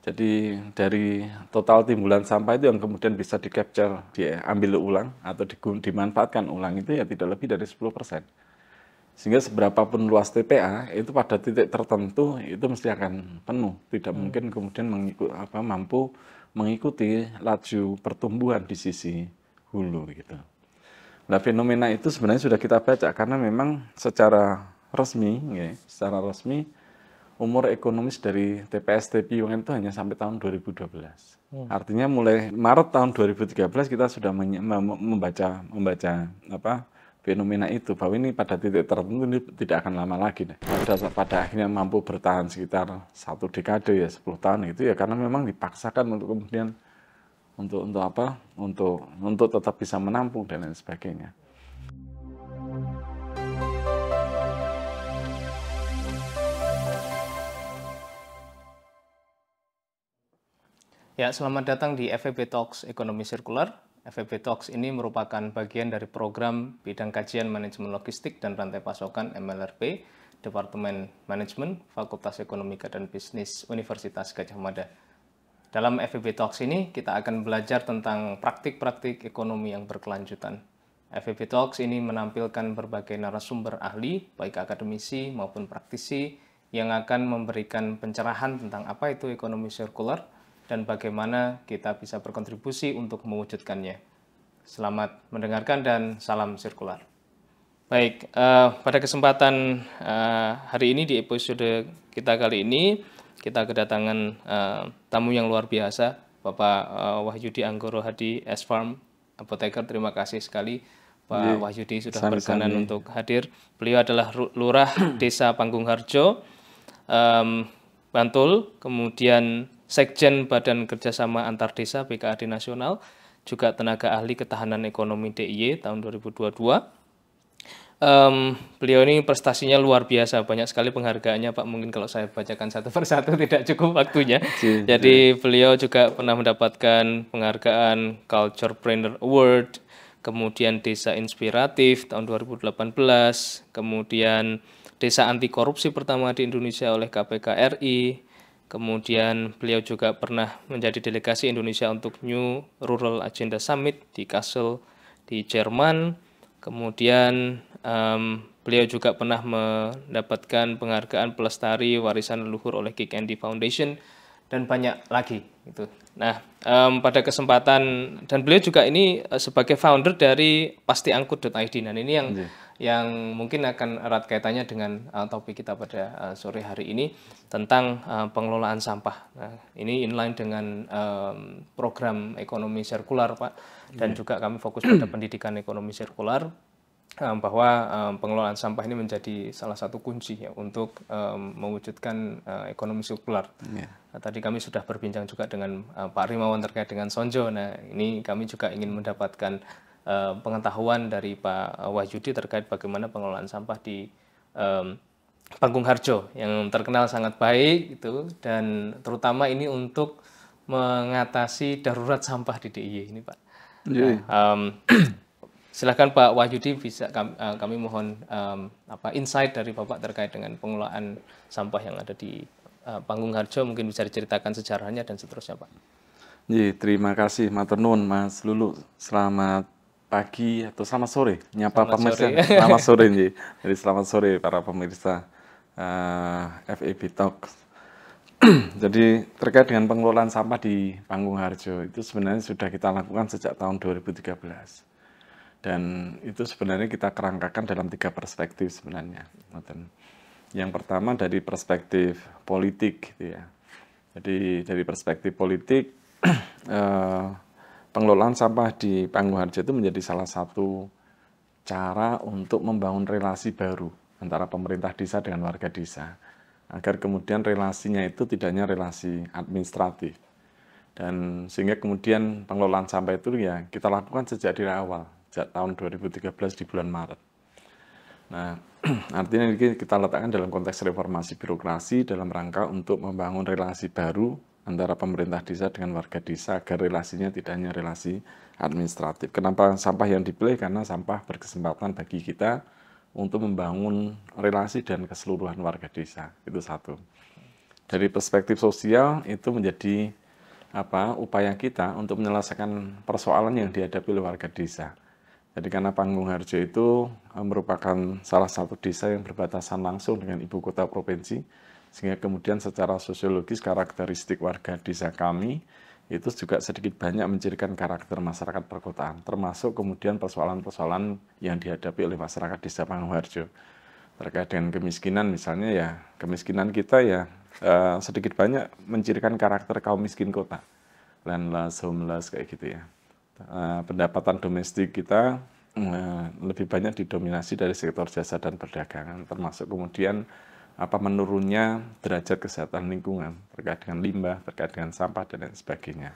Jadi dari total timbulan sampah itu yang kemudian bisa di-capture, diambil ulang atau dimanfaatkan ulang itu ya tidak lebih dari 10%. Sehingga seberapapun luas TPA itu pada titik tertentu itu mesti akan penuh, tidak mungkin kemudian mampu mengikuti laju pertumbuhan di sisi hulu gitu. Nah, fenomena itu sebenarnya sudah kita baca karena memang secara resmi umur ekonomis dari TPS Piungan itu hanya sampai tahun 2012. Artinya mulai Maret tahun 2013 kita sudah membaca fenomena itu, bahwa ini pada titik tertentu ini tidak akan lama lagi. Pada akhirnya mampu bertahan sekitar 1 dekade ya, 10 tahun itu ya karena memang dipaksakan untuk kemudian untuk tetap bisa menampung dan lain sebagainya. Ya, selamat datang di FEB Talks Ekonomi Sirkular. FEB Talks ini merupakan bagian dari program bidang kajian manajemen logistik dan rantai pasokan MLRP, Departemen Manajemen, Fakultas Ekonomika dan Bisnis Universitas Gadjah Mada. Dalam FEB Talks ini, kita akan belajar tentang praktik-praktik ekonomi yang berkelanjutan. FEB Talks ini menampilkan berbagai narasumber ahli, baik akademisi maupun praktisi, yang akan memberikan pencerahan tentang apa itu ekonomi sirkular, dan bagaimana kita bisa berkontribusi untuk mewujudkannya. Selamat mendengarkan dan salam sirkular. Baik, pada kesempatan hari ini di episode kita kali ini, kita kedatangan tamu yang luar biasa, Bapak Wahyudi Anggoro Hadi, S-Farm, apoteker. Terima kasih sekali Pak Wahyudi sudah berkenan untuk hadir. Beliau adalah Lurah Desa Panggungharjo, Bantul, kemudian Sekjen Badan Kerjasama Antar Desa BKAD Nasional, juga tenaga ahli ketahanan ekonomi DIY tahun 2022. Beliau ini prestasinya luar biasa, banyak sekali penghargaannya Pak. Mungkin kalau saya bacakan satu persatu tidak cukup waktunya. Jadi beliau juga pernah mendapatkan penghargaan Culturepreneur Award, kemudian Desa Inspiratif tahun 2018, kemudian Desa Anti Korupsi pertama di Indonesia oleh KPK RI. Kemudian beliau juga pernah menjadi delegasi Indonesia untuk New Rural Agenda Summit di Kassel di Jerman. Kemudian beliau juga pernah mendapatkan penghargaan pelestari warisan leluhur oleh Kick Andy Foundation dan banyak lagi gitu. Nah, pada kesempatan, dan beliau juga ini sebagai founder dari pastiangkut.id. Nah, ini yang mungkin akan erat kaitannya dengan topik kita pada sore hari ini tentang pengelolaan sampah. Nah, ini inline dengan program ekonomi sirkular, Pak, dan juga kami fokus pada pendidikan ekonomi sirkular, bahwa pengelolaan sampah ini menjadi salah satu kunci ya untuk mewujudkan ekonomi sirkular. Nah, tadi kami sudah berbincang juga dengan Pak Rimawan terkait dengan Sonjo. Nah, ini kami juga ingin mendapatkan pengetahuan dari Pak Wahyudi terkait bagaimana pengelolaan sampah di Panggungharjo yang terkenal sangat baik itu, dan terutama ini untuk mengatasi darurat sampah di DIY ini, Pak. Silakan Pak Wahyudi, bisa kami mohon insight dari Bapak terkait dengan pengelolaan sampah yang ada di Panggungharjo, mungkin bisa diceritakan sejarahnya dan seterusnya, Pak. Terima kasih matur nuwun Mas Lulu. Selamat pagi atau selamat sore, nyapa pemirsa. Selamat sore nih. Jadi selamat sore para pemirsa FEB Talk. Jadi terkait dengan pengelolaan sampah di Panggungharjo itu sebenarnya sudah kita lakukan sejak tahun 2013. Dan itu sebenarnya kita kerangkakan dalam 3 perspektif sebenarnya. Yang pertama dari perspektif politik gitu ya. Jadi dari perspektif politik pengelolaan sampah di Panggungharjo itu menjadi salah satu cara untuk membangun relasi baru antara pemerintah desa dengan warga desa, agar kemudian relasinya itu tidak hanya relasi administratif, dan sehingga kemudian pengelolaan sampah itu ya kita lakukan sejak dari awal, sejak tahun 2013 di bulan Maret. Nah, artinya ini kita letakkan dalam konteks reformasi birokrasi dalam rangka untuk membangun relasi baru antara pemerintah desa dengan warga desa agar relasinya tidak hanya relasi administratif. Kenapa sampah yang dipilih? Karena sampah berkesempatan bagi kita untuk membangun relasi dan keseluruhan warga desa. Itu satu. Dari perspektif sosial itu menjadi upaya kita untuk menyelesaikan persoalan yang dihadapi oleh warga desa. Jadi karena Panggung Harjo itu merupakan salah satu desa yang berbatasan langsung dengan ibu kota provinsi, sehingga kemudian secara sosiologis karakteristik warga desa kami itu juga sedikit banyak mencirikan karakter masyarakat perkotaan, termasuk kemudian persoalan-persoalan yang dihadapi oleh masyarakat desa Panggung Harjo. Terkait dengan kemiskinan misalnya ya, kemiskinan kita ya sedikit banyak mencirikan karakter kaum miskin kota, landless, homeless kayak gitu ya. Pendapatan domestik kita lebih banyak didominasi dari sektor jasa dan perdagangan, termasuk kemudian menurunnya derajat kesehatan lingkungan terkait dengan limbah, terkait dengan sampah dan lain sebagainya.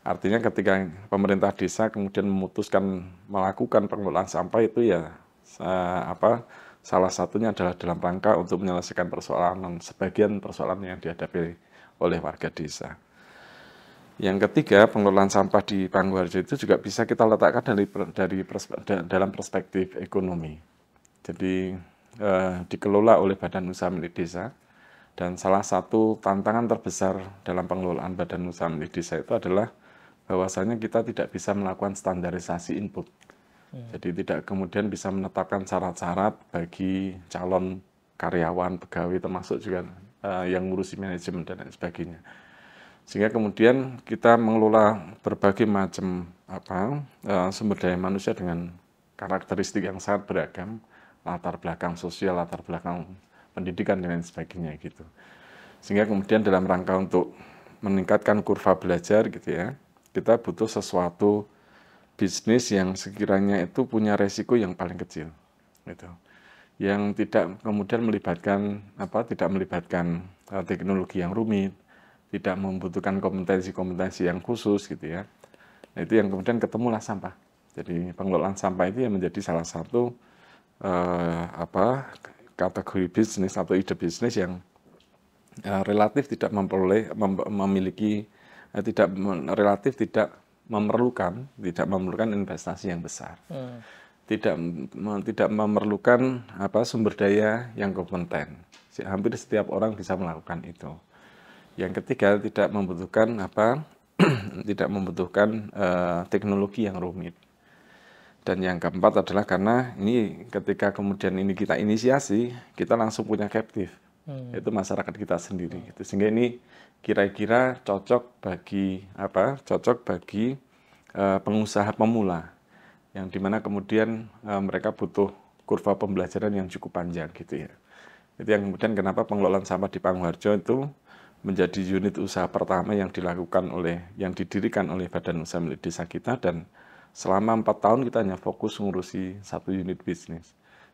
Artinya ketika pemerintah desa kemudian memutuskan melakukan pengelolaan sampah itu ya salah satunya adalah dalam rangka untuk menyelesaikan sebagian persoalan yang dihadapi oleh warga desa. Yang ketiga, pengelolaan sampah di Panggung Harjo itu juga bisa kita letakkan dalam perspektif ekonomi. Jadi dikelola oleh badan usaha milik desa, dan salah satu tantangan terbesar dalam pengelolaan badan usaha milik desa itu adalah bahwasanya kita tidak bisa melakukan standarisasi input. Jadi tidak kemudian bisa menetapkan syarat-syarat bagi calon karyawan, pegawai, termasuk juga yang ngurusi manajemen dan lain sebagainya. Sehingga kemudian kita mengelola berbagai macam sumber daya manusia dengan karakteristik yang sangat beragam, latar belakang sosial, latar belakang pendidikan dan lain sebagainya gitu. Sehingga kemudian dalam rangka untuk meningkatkan kurva belajar gitu ya, kita butuh sesuatu bisnis yang sekiranya itu punya resiko yang paling kecil gitu. Yang tidak kemudian melibatkan teknologi yang rumit, tidak membutuhkan kompetensi-kompetensi yang khusus gitu ya. Nah, itu yang kemudian ketemulah sampah. Jadi pengelolaan sampah itu yang menjadi salah satu kategori bisnis atau ide bisnis yang relatif tidak memerlukan investasi yang besar. Tidak memerlukan sumber daya yang kompeten. Hampir setiap orang bisa melakukan itu. Yang ketiga, tidak membutuhkan teknologi yang rumit. Dan yang keempat adalah karena ini ketika kemudian ini kita inisiasi, kita langsung punya captive, yaitu masyarakat kita sendiri. Gitu. Sehingga ini kira-kira cocok bagi pengusaha pemula, yang dimana kemudian mereka butuh kurva pembelajaran yang cukup panjang gitu ya. Itu yang kemudian kenapa pengelolaan sampah di Panggung Harjo itu menjadi unit usaha pertama yang didirikan oleh badan usaha milik desa kita, dan selama 4 tahun kita hanya fokus ngurusi satu unit bisnis.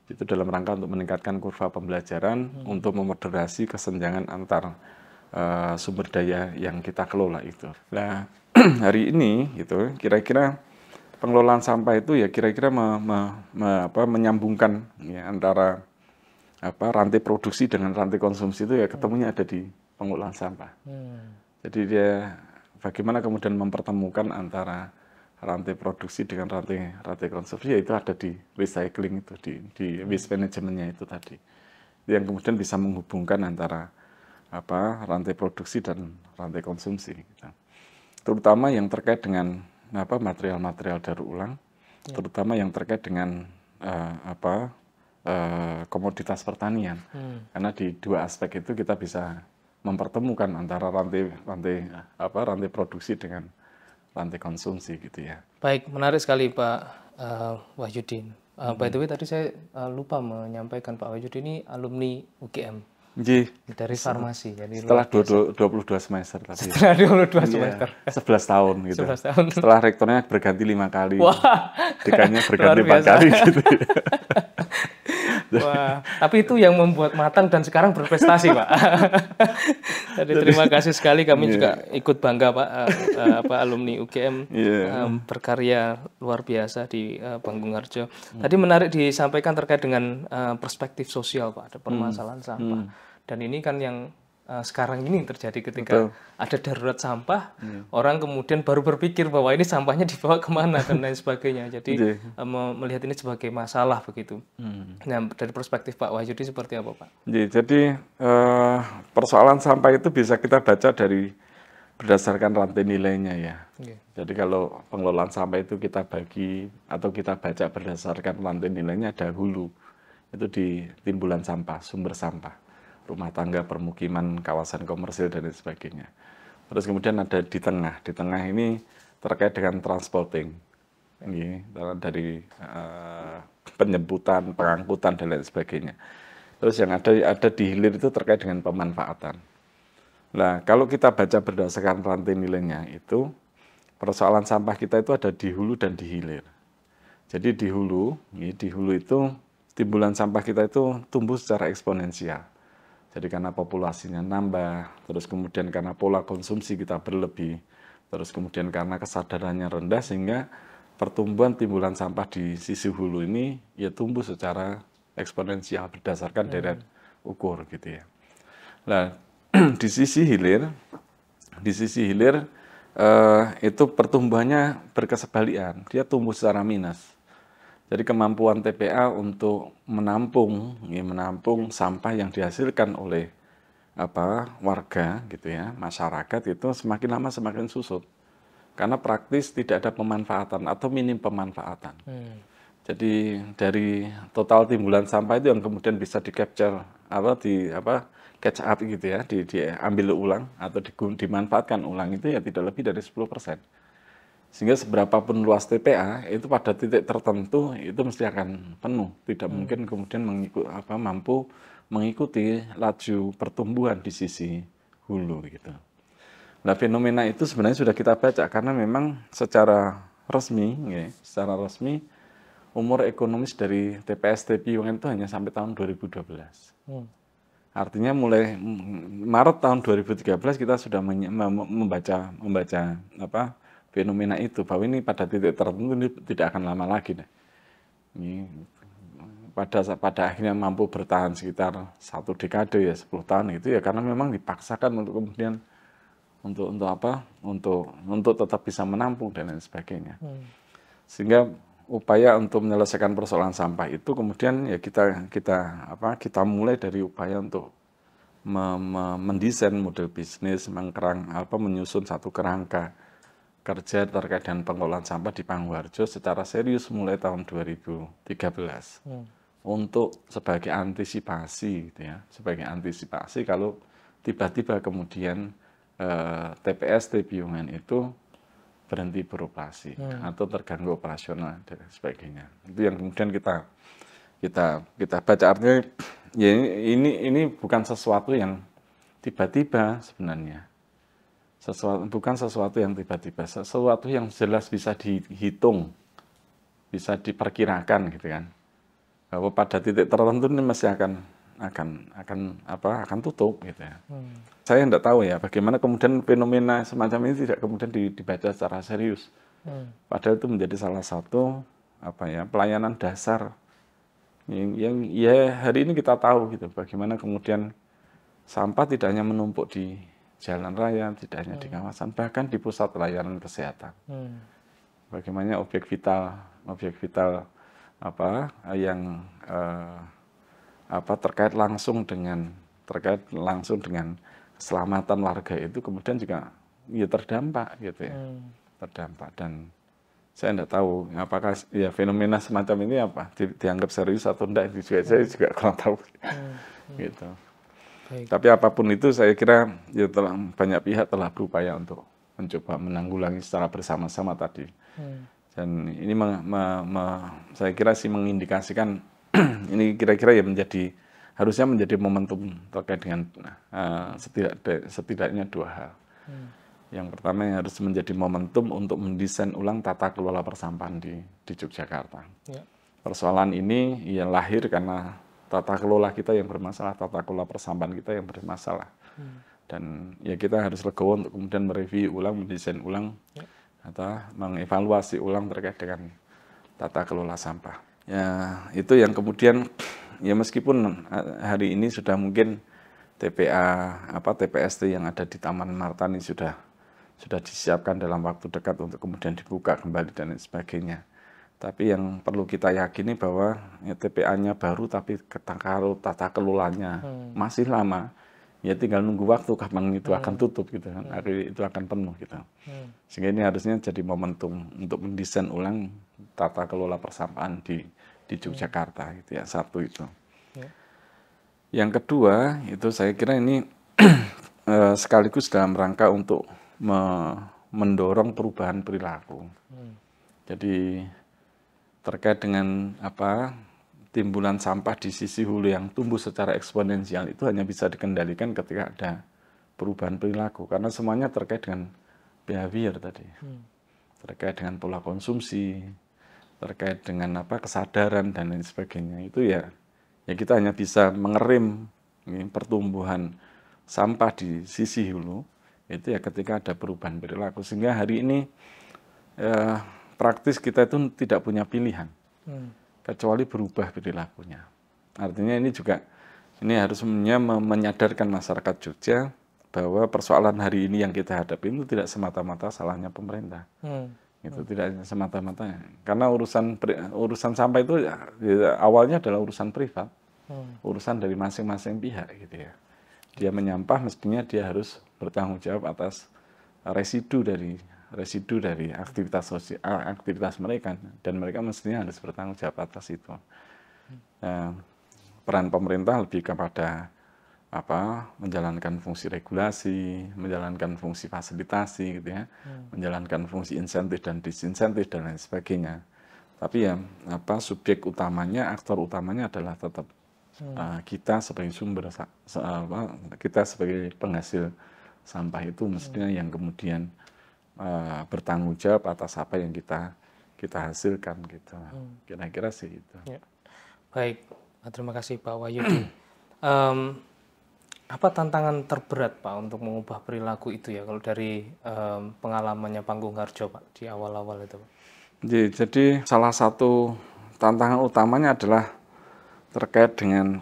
Itu dalam rangka untuk meningkatkan kurva pembelajaran, untuk memoderasi kesenjangan antar sumber daya yang kita kelola itu. Nah, hari ini gitu, kira-kira pengelolaan sampah itu ya kira-kira menyambungkan ya, antara rantai produksi dengan rantai konsumsi itu ya ketemunya ada di pengelolaan sampah. Jadi dia bagaimana kemudian mempertemukan antara rantai produksi dengan rantai konsumsi, yaitu ada di recycling itu, di waste managementnya itu tadi. Itu yang kemudian bisa menghubungkan antara rantai produksi dan rantai konsumsi. Gitu. Terutama yang terkait dengan material-material daur ulang, terutama yang terkait dengan komoditas pertanian. Karena di dua aspek itu kita bisa mempertemukan antara rantai produksi dengan rantai konsumsi gitu ya. Baik, menarik sekali Pak Wahyudin. By the way tadi saya lupa menyampaikan Pak Wahyudin ini alumni UGM. Dari farmasi. Jadi setelah 22 semester tadi. Setelah 22 semester. 11 tahun gitu. 11 tahun. Setelah rektornya berganti 5 kali. Wah. Dekannya berganti 4 kali gitu. Wah, tapi itu yang membuat matang dan sekarang berprestasi, Pak. Jadi terima kasih sekali, kami juga ikut bangga, Pak, alumni UGM berkarya luar biasa di Panggung Harjo. Tadi menarik disampaikan terkait dengan perspektif sosial, Pak, ada permasalahan sampah. Dan ini kan yang sekarang ini terjadi ketika ada darurat sampah, orang kemudian baru berpikir bahwa ini sampahnya dibawa kemana dan lain sebagainya. Jadi melihat ini sebagai masalah begitu. Nah, dari perspektif Pak Wahyudi seperti apa, Pak? Jadi persoalan sampah itu bisa kita baca dari berdasarkan rantai nilainya ya. Jadi kalau pengelolaan sampah itu kita bagi atau kita baca berdasarkan rantai nilainya, ada hulu, itu di timbulan sampah, sumber sampah, rumah tangga, permukiman, kawasan komersil, dan lain sebagainya. Terus kemudian ada di tengah. Di tengah ini terkait dengan transporting. Ini dari penjemputan, pengangkutan, dan lain sebagainya. Terus yang ada di hilir itu terkait dengan pemanfaatan. Nah, kalau kita baca berdasarkan rantai nilainya itu, persoalan sampah kita itu ada di hulu dan di hilir. Jadi di hulu itu timbulan sampah kita itu tumbuh secara eksponensial. Jadi karena populasinya nambah, terus kemudian karena pola konsumsi kita berlebih, terus kemudian karena kesadarannya rendah, sehingga pertumbuhan timbulan sampah di sisi hulu ini ya tumbuh secara eksponensial berdasarkan deret ukur gitu ya. Nah, di sisi hilir itu pertumbuhannya berkesebalian, dia tumbuh secara minus. Jadi kemampuan TPA untuk menampung sampah yang dihasilkan oleh warga gitu ya, masyarakat itu semakin lama semakin susut. Karena praktis tidak ada pemanfaatan atau minim pemanfaatan. Jadi dari total timbulan sampah itu yang kemudian bisa di-capture catch up gitu ya, diambil ulang atau dimanfaatkan ulang itu ya tidak lebih dari 10%. Sehingga seberapapun luas TPA itu pada titik tertentu itu mesti akan penuh, tidak mungkin kemudian mampu mengikuti laju pertumbuhan di sisi hulu gitu. Nah, fenomena itu sebenarnya sudah kita baca karena memang secara resmi umur ekonomis dari TPS Piungan itu hanya sampai tahun 2012. Artinya mulai Maret tahun 2013 kita sudah membaca fenomena itu, bahwa ini pada titik tertentu ini tidak akan lama lagi. Ini pada akhirnya mampu bertahan sekitar 1 dekade ya, 10 tahun itu ya, karena memang dipaksakan untuk kemudian untuk tetap bisa menampung dan lain sebagainya. Sehingga upaya untuk menyelesaikan persoalan sampah itu kemudian ya kita mulai dari upaya untuk mendesain model bisnis, menyusun satu kerangka kerja terkait dengan pengelolaan sampah di Panggung secara serius mulai tahun 2013 untuk sebagai antisipasi gitu ya, kalau tiba-tiba kemudian TPS Piungan itu berhenti beroperasi atau terganggu operasional dan sebagainya. Itu yang kemudian kita baca, artinya ya ini bukan sesuatu yang tiba-tiba sebenarnya. Bukan sesuatu yang tiba-tiba, sesuatu yang jelas bisa dihitung, bisa diperkirakan gitu kan. Bahwa pada titik tertentu ini masih akan tutup gitu ya. Saya tidak tahu ya bagaimana kemudian fenomena semacam ini tidak kemudian dibaca secara serius. Padahal itu menjadi salah satu pelayanan dasar yang ya hari ini kita tahu gitu, bagaimana kemudian sampah tidak hanya menumpuk di jalan raya, tidak hanya di kawasan, bahkan di pusat layanan kesehatan. Bagaimana objek vital yang terkait langsung dengan keselamatan warga itu kemudian juga ya terdampak gitu ya. Terdampak, dan saya tidak tahu apakah ya fenomena semacam ini dianggap serius atau tidak, itu saya juga kurang tahu. Gitu. Baik. Tapi apapun itu saya kira ya banyak pihak telah berupaya untuk mencoba menanggulangi secara bersama-sama tadi. Dan ini saya kira sih mengindikasikan ini kira-kira ya harusnya menjadi momentum terkait dengan setidaknya 2 hal. Yang pertama yang harus menjadi momentum untuk mendesain ulang tata kelola persampahan di Yogyakarta. Ya. Persoalan ini ya lahir karena tata kelola kita yang bermasalah, tata kelola persampahan kita yang bermasalah. Dan ya kita harus legowo untuk kemudian mereview ulang, mendesain ulang, atau mengevaluasi ulang terkait dengan tata kelola sampah. Ya itu yang kemudian ya meskipun hari ini sudah mungkin TPST yang ada di Taman Martani sudah disiapkan dalam waktu dekat untuk kemudian dibuka kembali dan lain sebagainya. Tapi yang perlu kita yakini bahwa ya, TPA-nya baru tapi kalau tata kelolanya masih lama, ya tinggal nunggu waktu kapan itu akan tutup gitu kan, itu akan penuh gitu. Sehingga ini harusnya jadi momentum untuk mendesain ulang tata kelola persampahan di Yogyakarta gitu ya, satu itu. Yang kedua itu saya kira ini sekaligus dalam rangka untuk mendorong perubahan perilaku. Jadi terkait dengan timbulan sampah di sisi hulu yang tumbuh secara eksponensial itu hanya bisa dikendalikan ketika ada perubahan perilaku, karena semuanya terkait dengan behavior tadi, terkait dengan pola konsumsi, terkait dengan kesadaran dan lain sebagainya. Itu ya kita hanya bisa mengerem pertumbuhan sampah di sisi hulu itu ya ketika ada perubahan perilaku. Sehingga hari ini praktis kita itu tidak punya pilihan kecuali berubah perilakunya. Artinya ini harus menyadarkan masyarakat Jogja bahwa persoalan hari ini yang kita hadapi itu tidak semata-mata salahnya pemerintah. Itu tidak semata-mata, karena urusan sampah itu ya, awalnya adalah urusan privat, urusan dari masing-masing pihak gitu ya. Dia menyampah, mestinya dia harus bertanggung jawab atas residu dari aktivitas mereka, dan mereka mestinya harus bertanggung jawab atas itu. Peran pemerintah lebih kepada menjalankan fungsi regulasi, menjalankan fungsi fasilitasi gitu ya, menjalankan fungsi insentif dan disinsentif dan lain sebagainya. Tapi ya subjek utamanya, aktor utamanya adalah tetap kita sebagai kita sebagai penghasil sampah itu mestinya yang kemudian bertanggung jawab atas apa yang kita hasilkan gitu. Kira-kira sih itu. Ya. Baik, terima kasih Pak Wahyudi. Apa tantangan terberat Pak untuk mengubah perilaku itu ya, kalau dari pengalamannya Panggung Harjo Pak di awal-awal itu Pak? Jadi salah satu tantangan utamanya adalah terkait dengan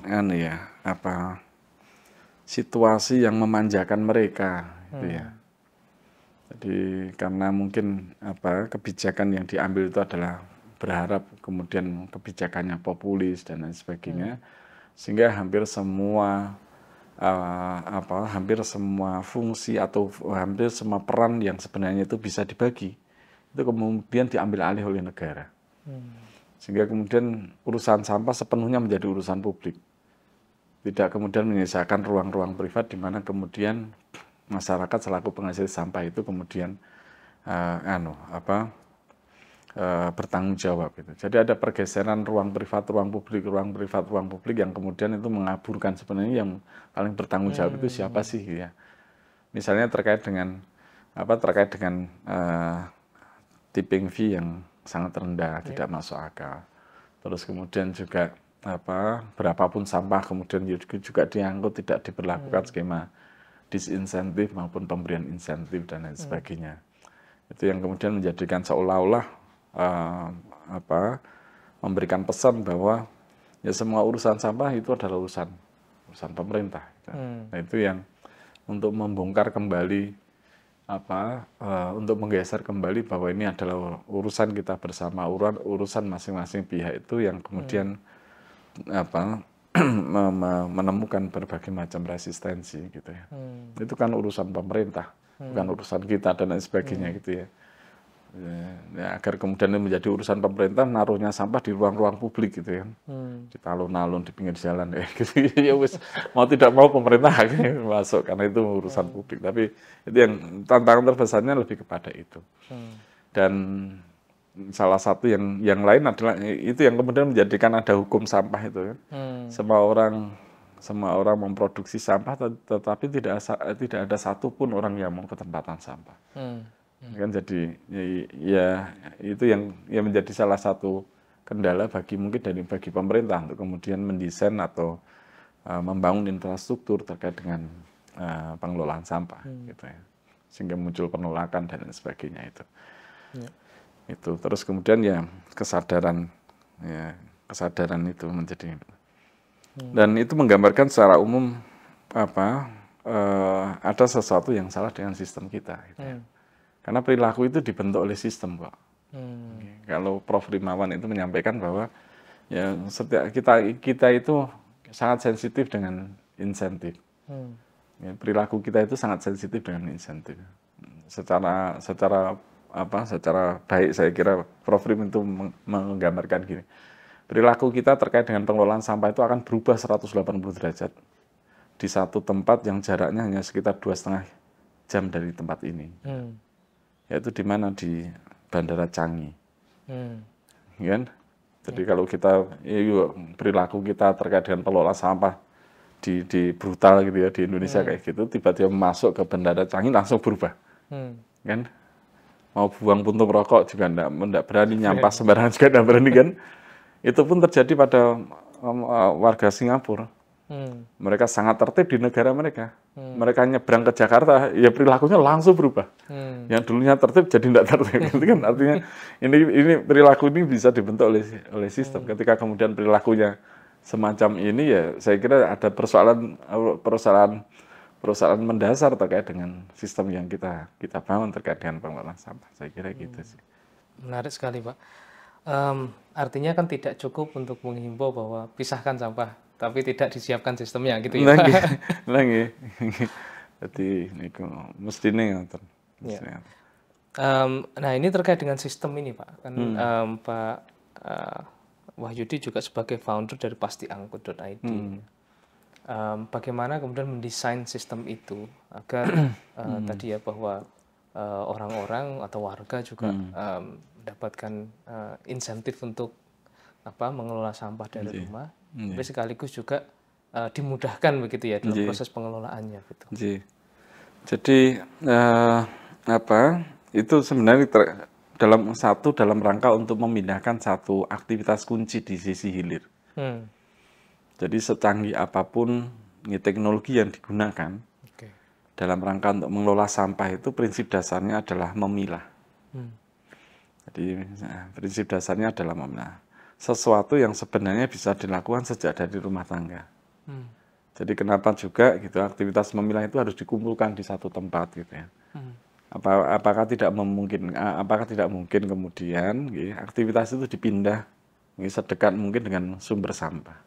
situasi yang memanjakan mereka gitu ya. Jadi karena mungkin kebijakan yang diambil itu adalah berharap kemudian kebijakannya populis dan lain sebagainya, sehingga hampir semua fungsi atau hampir semua peran yang sebenarnya itu bisa dibagi itu kemudian diambil alih oleh negara, sehingga kemudian urusan sampah sepenuhnya menjadi urusan publik, tidak kemudian menyisakan ruang-ruang privat di mana kemudian masyarakat selaku penghasil sampah itu kemudian bertanggung jawab gitu. Jadi ada pergeseran ruang privat, ruang publik yang kemudian itu mengaburkan sebenarnya yang paling bertanggung jawab itu siapa sih ya. Misalnya terkait dengan tipping fee yang sangat rendah, tidak masuk akal. Terus kemudian juga berapapun sampah kemudian juga diangkut, tidak diberlakukan skema disinsentif maupun pemberian insentif dan lain sebagainya. Itu yang kemudian menjadikan seolah-olah memberikan pesan bahwa ya semua urusan sampah itu adalah urusan pemerintah. Nah itu yang untuk membongkar kembali untuk menggeser kembali bahwa ini adalah urusan kita bersama, urusan masing-masing pihak itu yang kemudian menemukan berbagai macam resistensi gitu ya. Itu kan urusan pemerintah, bukan urusan kita dan lain sebagainya gitu ya. Ya, agar kemudian ini menjadi urusan pemerintah, naruhnya sampah di ruang-ruang publik gitu ya, di talun-talun di pinggir jalan ya gitu. Ya wis mau tidak mau pemerintah akhirnya masuk karena itu urusan publik. Tapi itu yang tantangan terbesarnya lebih kepada itu. Dan salah satu yang lain adalah itu yang kemudian menjadikan ada hukum sampah itu kan. Semua orang memproduksi sampah, tetapi tidak ada satupun orang yang mau ketempatan sampah. Kan jadi ya itu yang menjadi salah satu kendala bagi pemerintah untuk kemudian mendesain atau membangun infrastruktur terkait dengan pengelolaan sampah gitu ya, sehingga muncul penolakan dan lain sebagainya itu. Itu terus kemudian ya kesadaran itu menjadi dan itu menggambarkan secara umum ada sesuatu yang salah dengan sistem kita. Gitu ya. Karena perilaku itu dibentuk oleh sistem, Pak. Kalau Prof. Rimawan itu menyampaikan bahwa ya setiap kita itu sangat sensitif dengan insentif. Ya, perilaku kita itu sangat sensitif dengan insentif. Secara baik saya kira Prof. Rim itu menggambarkan gini. Perilaku kita terkait dengan pengelolaan sampah itu akan berubah 180 derajat di satu tempat yang jaraknya hanya sekitar 2,5 jam dari tempat ini. Yaitu di mana? Di Bandara Changi. Kan? Jadi kalau kita perilaku kita terkait dengan pengelolaan sampah di brutal gitu ya di Indonesia kayak gitu, tiba-tiba masuk ke Bandara Changi langsung berubah. Kan? Mau buang puntung rokok juga enggak berani, nyampah sembarangan juga enggak berani kan. Itu pun terjadi pada warga Singapura. Mereka sangat tertib di negara mereka. Mereka nyebrang ke Jakarta, ya perilakunya langsung berubah. Yang dulunya tertib jadi tidak tertib. Itu kan artinya ini perilaku ini bisa dibentuk oleh sistem. Ketika kemudian perilakunya semacam ini, ya saya kira ada persoalan mendasar terkait dengan sistem yang kita bangun terkait dengan pengelolaan sampah. Saya kira gitu sih. Menarik sekali, Pak. Artinya kan tidak cukup untuk menghimbau bahwa pisahkan sampah, tapi tidak disiapkan sistemnya gitu ya. Lagi. Jadi niku mestine ngoten. Nah, ini terkait dengan sistem ini, Pak. Kan Pak Wahyudi juga sebagai founder dari pastiangkut.id. Bagaimana kemudian mendesain sistem itu agar tadi ya bahwa orang-orang atau warga juga mendapatkan insentif untuk mengelola sampah dari rumah, tapi sekaligus juga dimudahkan begitu ya dalam proses pengelolaannya gitu. Jadi itu sebenarnya dalam rangka untuk memindahkan satu aktivitas kunci di sisi hilir. Jadi secanggih apapun teknologi yang digunakan dalam rangka untuk mengelola sampah itu prinsip dasarnya adalah memilah. Jadi prinsip dasarnya adalah memilah. Sesuatu yang sebenarnya bisa dilakukan sejak dari rumah tangga. Jadi kenapa juga gitu aktivitas memilah itu harus dikumpulkan di satu tempat gitu ya. Apakah tidak mungkin kemudian aktivitas itu dipindah sedekat mungkin dengan sumber sampah.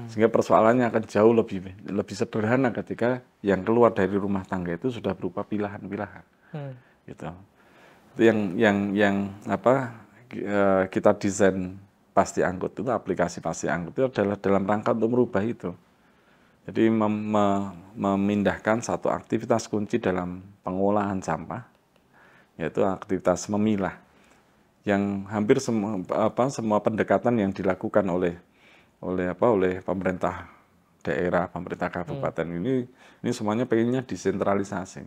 Sehingga persoalannya akan jauh lebih sederhana ketika yang keluar dari rumah tangga itu sudah berupa pilahan-pilahan. Gitu. Itu yang kita desain Pasti Angkut itu, aplikasi Pasti Angkut itu adalah dalam rangka untuk merubah itu. Jadi memindahkan satu aktivitas kunci dalam pengolahan sampah, yaitu aktivitas memilah, yang hampir semua pendekatan yang dilakukan oleh pemerintah daerah, pemerintah kabupaten ini semuanya pengennya desentralisasi,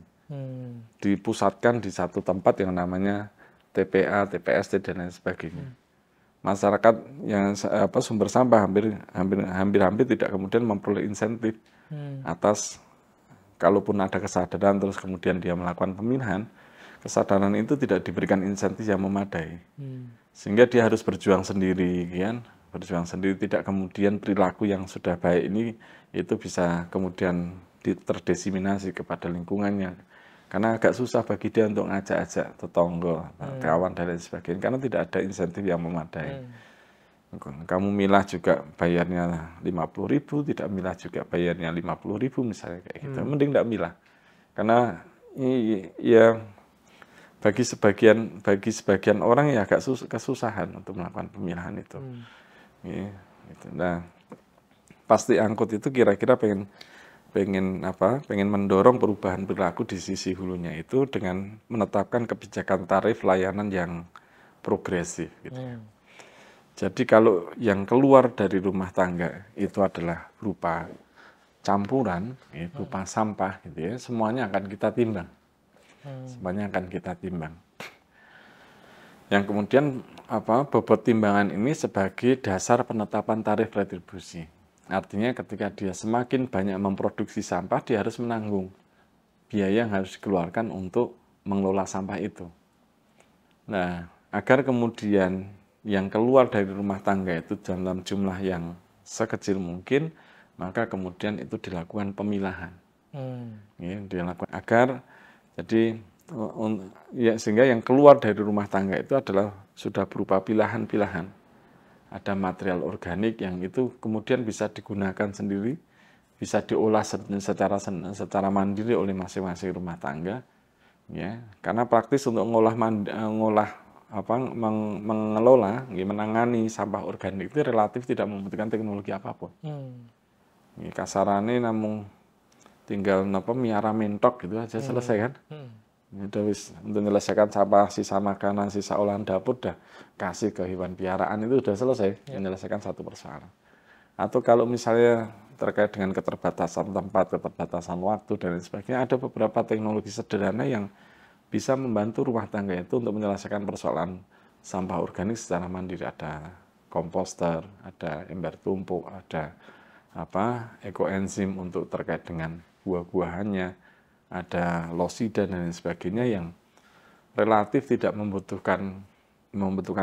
dipusatkan di satu tempat yang namanya TPA, TPST dan lain sebagainya. Masyarakat yang sumber sampah hampir tidak kemudian memperoleh insentif atas kalaupun ada kesadaran terus kemudian dia melakukan pemilahan, kesadaran itu tidak diberikan insentif yang memadai, sehingga dia harus berjuang sendiri, kan? Berjuang sendiri, tidak kemudian perilaku yang sudah baik ini itu bisa kemudian terdesiminasi kepada lingkungannya, karena agak susah bagi dia untuk ngajak-ajak tetangga, kawan dan lain sebagainya, karena tidak ada insentif yang memadai. Kamu milah juga bayarnya 50.000, tidak milah juga bayarnya 50.000 misalnya kayak gitu. Mending tidak milah, karena ya bagi sebagian orang ya agak kesusahan untuk melakukan pemilahan itu. Gitu. Nah, Pasti Angkut itu kira-kira pengen mendorong perubahan perilaku di sisi hulunya itu dengan menetapkan kebijakan tarif layanan yang progresif gitu. Jadi kalau yang keluar dari rumah tangga itu adalah berupa campuran, berupa sampah gitu ya, semuanya akan kita timbang. Semuanya akan kita timbang. Yang kemudian bobot timbangan ini sebagai dasar penetapan tarif retribusi. Artinya ketika dia semakin banyak memproduksi sampah, dia harus menanggung biaya yang harus dikeluarkan untuk mengelola sampah itu. Nah, agar kemudian yang keluar dari rumah tangga itu dalam jumlah yang sekecil mungkin, maka kemudian itu dilakukan pemilahan. Ya, dilakukan agar jadi ya, sehingga yang keluar dari rumah tangga itu adalah sudah berupa pilahan-pilahan. Ada material organik yang itu kemudian bisa digunakan sendiri, bisa diolah secara mandiri oleh masing-masing rumah tangga, ya. Karena praktis untuk mengelola, menangani sampah organik itu relatif tidak membutuhkan teknologi apapun. Ya, kasarannya namun tinggal miara mentok gitu aja selesai kan. Udah untuk menyelesaikan sampah, sisa makanan, sisa olahan dapur, udah kasih ke hewan piaraan, itu udah selesai, menyelesaikan satu persoalan. Atau kalau misalnya terkait dengan keterbatasan tempat, keterbatasan waktu, dan lain sebagainya, ada beberapa teknologi sederhana yang bisa membantu rumah tangga itu untuk menyelesaikan persoalan sampah organik secara mandiri. Ada komposter, ada ember tumpuk, ada ekoenzim untuk terkait dengan buah-buahannya, ada losida dan lain sebagainya yang relatif tidak membutuhkan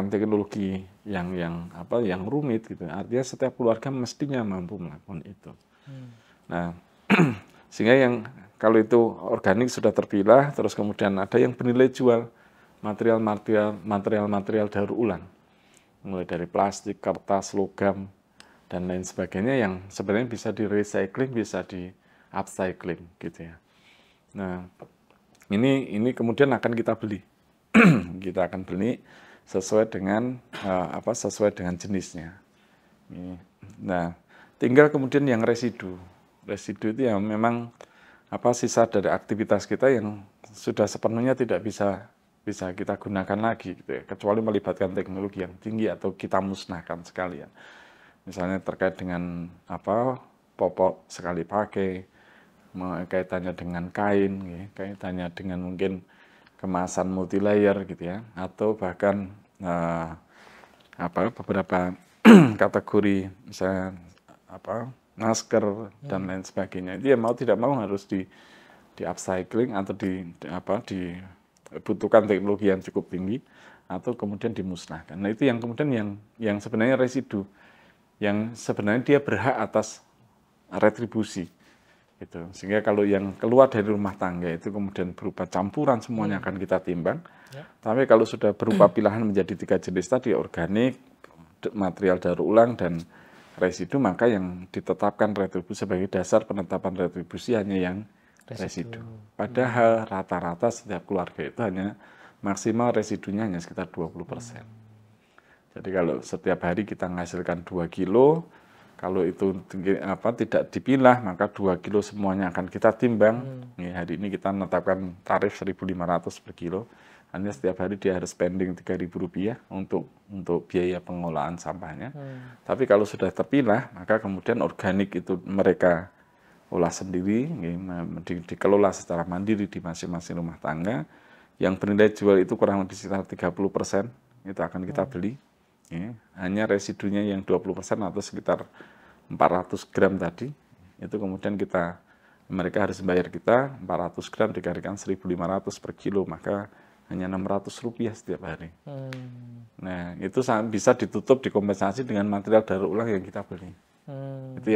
teknologi yang rumit gitu. Artinya setiap keluarga mestinya mampu melakukan itu. Nah, sehingga yang kalau itu organik sudah terpilah, terus kemudian ada yang bernilai jual, material daur ulang, mulai dari plastik, kertas, logam dan lain sebagainya yang sebenarnya bisa di recycling, bisa di upcycling gitu ya. Nah, ini kemudian akan kita beli. Kita akan beli sesuai dengan jenisnya. Nah, tinggal kemudian yang residu. Residu itu yang memang sisa dari aktivitas kita yang sudah sepenuhnya tidak bisa kita gunakan lagi gitu ya, kecuali melibatkan teknologi yang tinggi atau kita musnahkan sekalian. Misalnya terkait dengan popok sekali pakai, kaitannya dengan kain, ya, kaitannya dengan mungkin kemasan multilayer gitu ya, atau bahkan beberapa kategori misalnya masker dan lain sebagainya. Itu ya mau tidak mau harus di upcycling atau dibutuhkan teknologi yang cukup tinggi atau kemudian dimusnahkan. Nah, itu yang kemudian yang sebenarnya residu, yang sebenarnya dia berhak atas retribusi. Gitu. Sehingga kalau yang keluar dari rumah tangga itu kemudian berupa campuran semuanya akan kita timbang. Tapi kalau sudah berupa pilahan menjadi 3 jenis tadi, organik, material daur ulang, dan residu, maka yang ditetapkan retribusi sebagai dasar penetapan retribusi hanya yang residu. Padahal rata-rata setiap keluarga itu hanya maksimal residunya hanya sekitar 20%. Jadi kalau setiap hari kita menghasilkan 2 kilo, kalau itu tidak dipilah, maka 2 kilo semuanya akan kita timbang. Hari ini kita menetapkan tarif 1.500 per kilo. Hanya setiap hari dia harus spending Rp3.000 untuk biaya pengolahan sampahnya. Tapi kalau sudah terpilah, maka kemudian organik itu mereka olah sendiri, dikelola secara mandiri di masing-masing rumah tangga. Yang bernilai jual itu kurang lebih sekitar 30%, itu akan kita beli. Hanya residunya yang 20% atau sekitar 400 gram tadi, itu kemudian mereka harus bayar kita 400 gram dikalikan 1.500 per kilo, maka hanya Rp600 setiap hari. Nah, itu bisa ditutup, dikompensasi dengan material daur ulang yang kita beli. Itu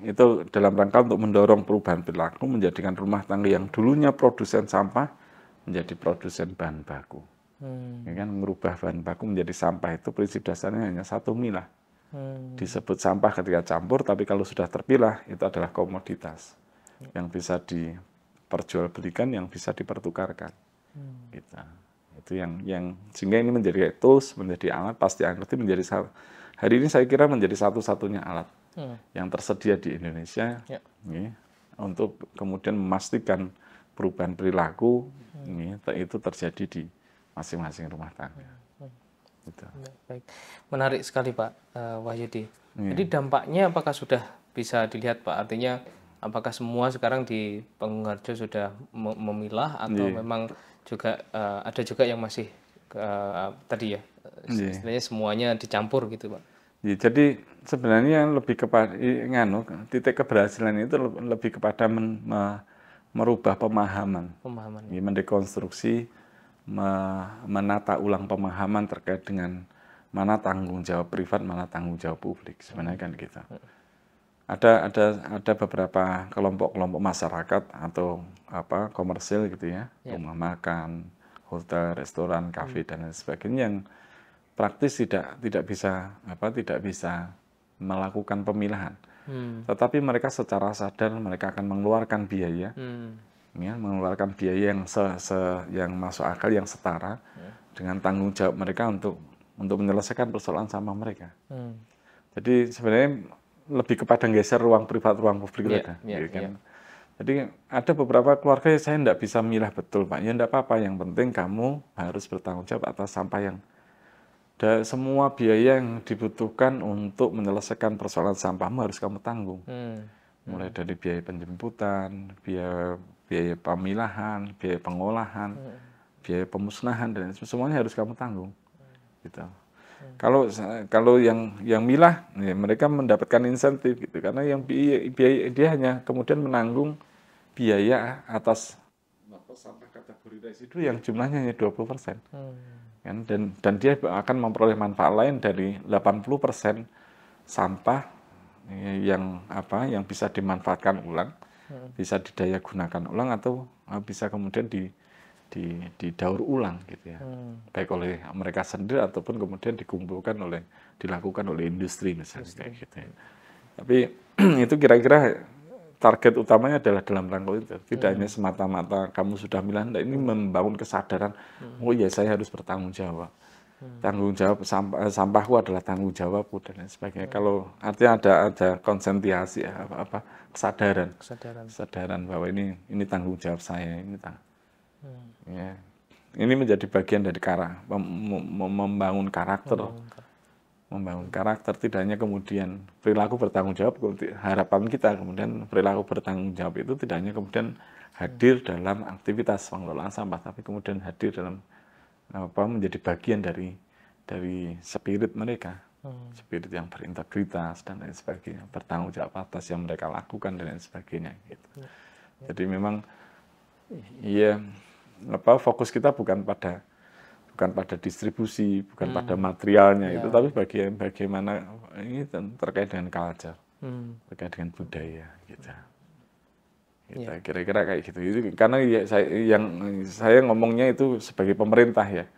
itu dalam rangka untuk mendorong perubahan perilaku, menjadikan rumah tangga yang dulunya produsen sampah menjadi produsen bahan baku. Ya kan, merubah bahan baku menjadi sampah itu prinsip dasarnya hanya satu milah. Disebut sampah ketika campur, tapi kalau sudah terpilah itu adalah komoditas yang bisa diperjualbelikan, yang bisa dipertukarkan. Gitu. Itu yang sehingga ini menjadi tools, menjadi alat, pasti itu menjadi hari ini saya kira menjadi satu-satunya alat yang tersedia di Indonesia untuk kemudian memastikan perubahan perilaku itu terjadi di masing-masing rumah tangga. Gitu. Baik. Menarik sekali Pak Wahyudi. Jadi dampaknya apakah sudah bisa dilihat Pak? Artinya apakah semua sekarang di Panggung Harjo sudah memilah atau memang juga ada juga yang masih tadi ya istilahnya semuanya dicampur gitu Pak? Jadi sebenarnya lebih kepada titik keberhasilan itu lebih kepada merubah pemahaman. Mendekonstruksi, menata ulang pemahaman terkait dengan mana tanggung jawab privat, mana tanggung jawab publik, sebenarnya kan gitu. ada beberapa kelompok-kelompok masyarakat atau komersil gitu ya, rumah makan, hotel, restoran, kafe dan lain sebagainya yang praktis tidak bisa melakukan pemilahan. Tetapi mereka secara sadar mereka akan mengeluarkan biaya, ya, mengeluarkan biaya yang masuk akal, yang setara dengan tanggung jawab mereka untuk menyelesaikan persoalan sampah mereka. Jadi sebenarnya lebih kepada geser ruang privat, ruang publik tadi. Gitu kan. Jadi ada beberapa keluarga yang saya tidak bisa milah betul, Pak. Ya tidak apa-apa, yang penting kamu harus bertanggung jawab atas sampah yang semua biaya yang dibutuhkan untuk menyelesaikan persoalan sampahmu harus kamu tanggung. Mulai dari biaya penjemputan, biaya pemilahan, biaya pengolahan, biaya pemusnahan, dan semuanya harus kamu tanggung. Gitu. Kalau yang milah, ya mereka mendapatkan insentif gitu, karena yang biaya dia hanya kemudian menanggung biaya atas sampah kategori residu yang jumlahnya hanya 20%. Kan? Dan dia akan memperoleh manfaat lain dari 80% sampah yang bisa dimanfaatkan ulang, bisa didaya gunakan ulang, atau bisa kemudian didaur ulang gitu ya, baik oleh mereka sendiri ataupun kemudian dilakukan oleh industri misalnya kayak gitu ya. Tapi itu kira-kira target utamanya adalah dalam rangka itu, tidak hanya semata-mata kamu sudah bilang, ini membangun kesadaran, oh iya saya harus bertanggung jawab, tanggung jawab sampahku adalah tanggung jawabku dan lain sebagainya. Kalau artinya ada konsentrasi kesadaran bahwa ini tanggung jawab saya, ya. Ini menjadi bagian dari membangun karakter. Membangun karakter, tidak hanya kemudian perilaku bertanggung jawab. Harapan kita kemudian perilaku bertanggung jawab itu tidak hanya kemudian hadir dalam aktivitas pengelolaan sampah, tapi kemudian hadir dalam menjadi bagian dari spirit mereka, spirit yang berintegritas dan lain sebagainya, bertanggung jawab atas yang mereka lakukan dan lain sebagainya. Gitu. Jadi memang ya fokus kita bukan pada distribusi, bukan pada materialnya itu, tapi bagaimana ini terkait dengan culture, terkait dengan budaya gitu. Kira-kira kayak gitu. Itu karena saya ngomongnya itu sebagai pemerintah ya.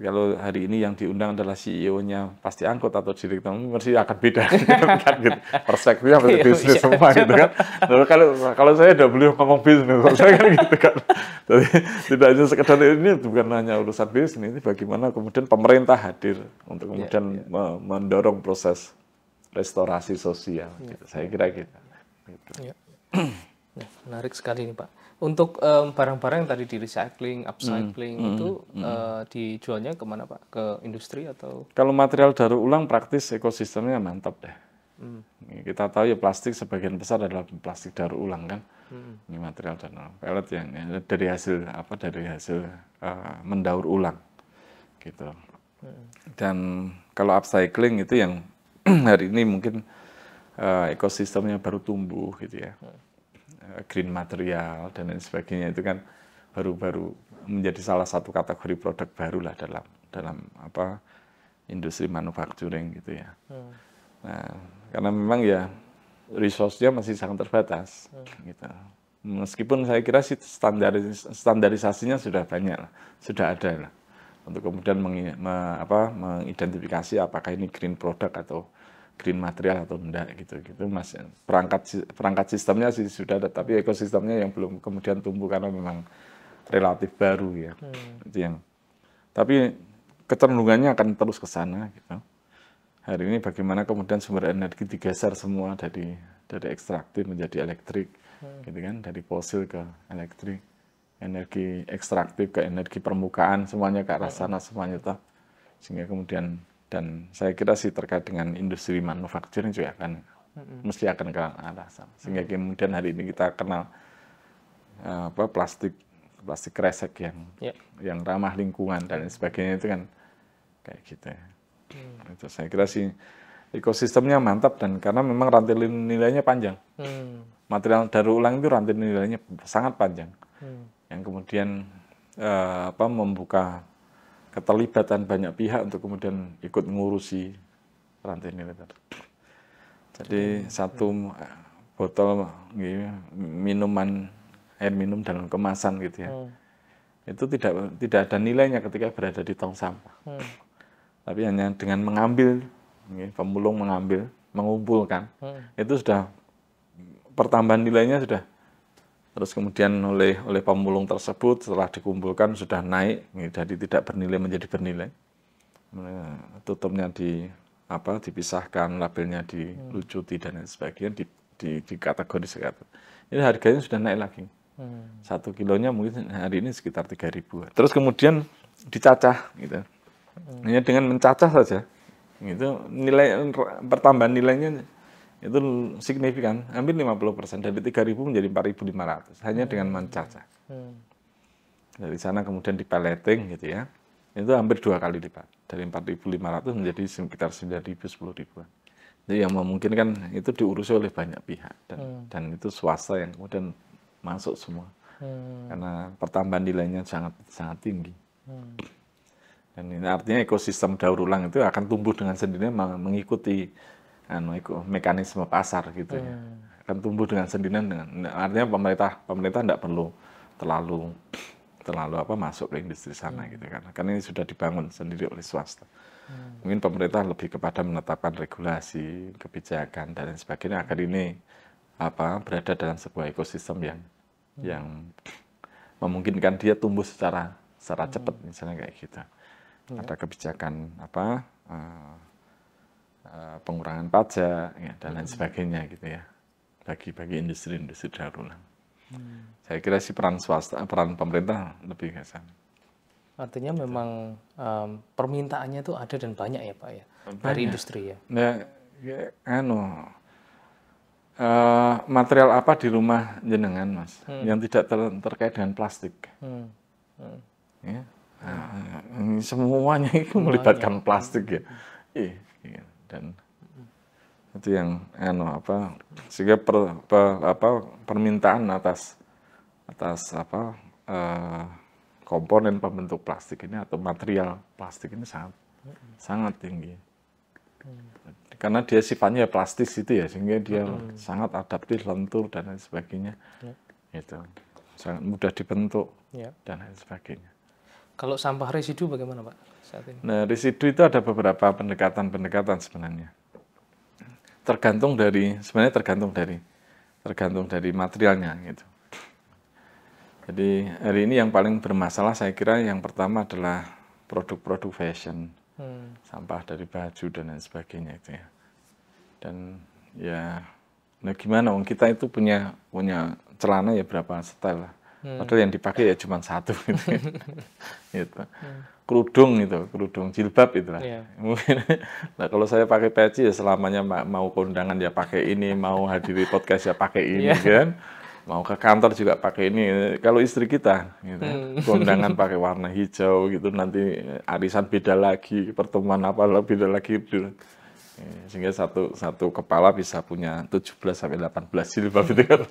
Kalau hari ini yang diundang adalah CEO-nya pasti angkut atau direktur, pasti akan beda kan gitu. Perspektifnya seperti bisnis semua gitu kan. Lalu kalau saya udah beliau ngomong bisnis, saya kan gitu kan. Jadi tidak hanya sekedar ini bukan hanya urusan bisnis, ini bagaimana kemudian pemerintah hadir untuk kemudian mendorong proses restorasi sosial. Gitu. Saya kira gitu. Menarik sekali nih Pak. Untuk barang-barang yang tadi di recycling, upcycling itu dijualnya kemana Pak? Ke industri atau? Kalau material daur ulang praktis ekosistemnya mantap deh. Kita tahu ya plastik sebagian besar adalah plastik daur ulang kan. Ini material daur ulang, pellet yang dari hasil mendaur ulang gitu. Dan kalau upcycling itu yang hari ini mungkin ekosistemnya baru tumbuh gitu ya. Green material dan lain sebagainya itu kan baru menjadi salah satu kategori produk baru lah dalam industri manufacturing gitu ya. Nah, karena memang ya resource-nya masih sangat terbatas gitu. Meskipun saya kira sih standarisasinya sudah banyak lah, sudah ada lah untuk kemudian mengidentifikasi apakah ini green product atau green material atau enggak gitu mas. Perangkat sistemnya sih sudah ada, tapi ekosistemnya yang belum kemudian tumbuh karena memang relatif baru ya. Itu yang, tapi kecenderungannya akan terus ke sana gitu. Hari ini bagaimana kemudian sumber energi digeser semua dari ekstraktif menjadi elektrik gitu kan, dari fosil ke elektrik, energi ekstraktif ke energi permukaan, semuanya ke arah sana semuanya toh. Sehingga kemudian, dan saya kira sih terkait dengan industri manufacturing juga mesti akan ke arah sana. Sehingga kemudian hari ini kita kenal plastik kresek yang ramah lingkungan dan sebagainya itu kan kayak gitu ya. Itu saya kira sih ekosistemnya mantap, dan karena memang rantai nilainya panjang. Material daur ulang itu rantai nilainya sangat panjang. Yang kemudian membuka keterlibatan banyak pihak untuk kemudian ikut mengurusi rantai nilai tadi. Jadi satu botol minuman air minum dalam kemasan gitu ya. Itu tidak ada nilainya ketika berada di tong sampah. Tapi hanya dengan mengambil, pemulung mengambil, mengumpulkan, itu sudah pertambahan nilainya sudah. Terus kemudian oleh pemulung tersebut setelah dikumpulkan sudah naik, jadi tidak bernilai menjadi bernilai. Tutupnya dipisahkan, labelnya dilucuti dan sebagainya, di kategori sekarang. Ini harganya sudah naik lagi. 1 kilonya mungkin hari ini sekitar 3.000. Terus kemudian dicacah, gitu. Hanya dengan mencacah saja, itu nilai pertambahan nilainya itu signifikan, hampir 50%, dari 3.000 menjadi 4.500 hanya dengan mencacah. Dari sana kemudian dipeleting gitu ya, itu hampir 2 kali lipat, dari 4.500 menjadi sekitar 9.000, 10.000-an. Jadi yang memungkinkan itu diurus oleh banyak pihak, dan itu swasta yang kemudian masuk semua, karena pertambahan nilainya sangat tinggi. Dan ini artinya ekosistem daur ulang itu akan tumbuh dengan sendirinya mengikuti mekanisme pasar gitu ya. Akan tumbuh dengan sendirinya, artinya pemerintah tidak perlu terlalu masuk ke industri sana gitu kan. Karena ini sudah dibangun sendiri oleh swasta. Mungkin pemerintah lebih kepada menetapkan regulasi, kebijakan dan lain sebagainya agar ini berada dalam sebuah ekosistem yang memungkinkan dia tumbuh secara cepat, misalnya kayak gitu. Ada kebijakan pengurangan pajak ya, dan lain sebagainya gitu ya, bagi industri daur ulang. Saya kira sih peran pemerintah lebih ke sana. Artinya memang permintaannya itu ada dan banyak ya Pak ya, dari industri ya. Material apa di rumah jenengan Mas yang tidak terkait dengan plastik? Ya. Semuanya itu melibatkan plastik ya. Dan itu yang sehingga permintaan atas komponen pembentuk plastik ini atau material plastik ini sangat tinggi. Karena dia sifatnya plastis itu ya, sehingga dia sangat adaptif, lentur dan lain sebagainya. Itu sangat mudah dibentuk dan lain sebagainya. Kalau sampah residu bagaimana Pak saat ini? Nah, residu itu ada beberapa pendekatan sebenarnya. Tergantung dari materialnya gitu. Jadi hari ini yang paling bermasalah saya kira yang pertama adalah produk-produk fashion, sampah dari baju dan lain sebagainya itu ya. Dan ya, gimana? Kita itu punya celana ya berapa setel lah. Padahal yang dipakai ya cuma satu gitu. Gitu. Kerudung jilbab itulah. Mungkin nah kalau saya pakai peci ya selamanya mau kondangan ya pakai ini, mau hadiri podcast ya pakai ini kan. Mau ke kantor juga pakai ini. Kalau istri kita gitu, kondangan pakai warna hijau gitu, nanti arisan beda lagi, pertemuan beda lagi gitu. Sehingga satu kepala bisa punya 17 sampai 18 jilbab itu kan.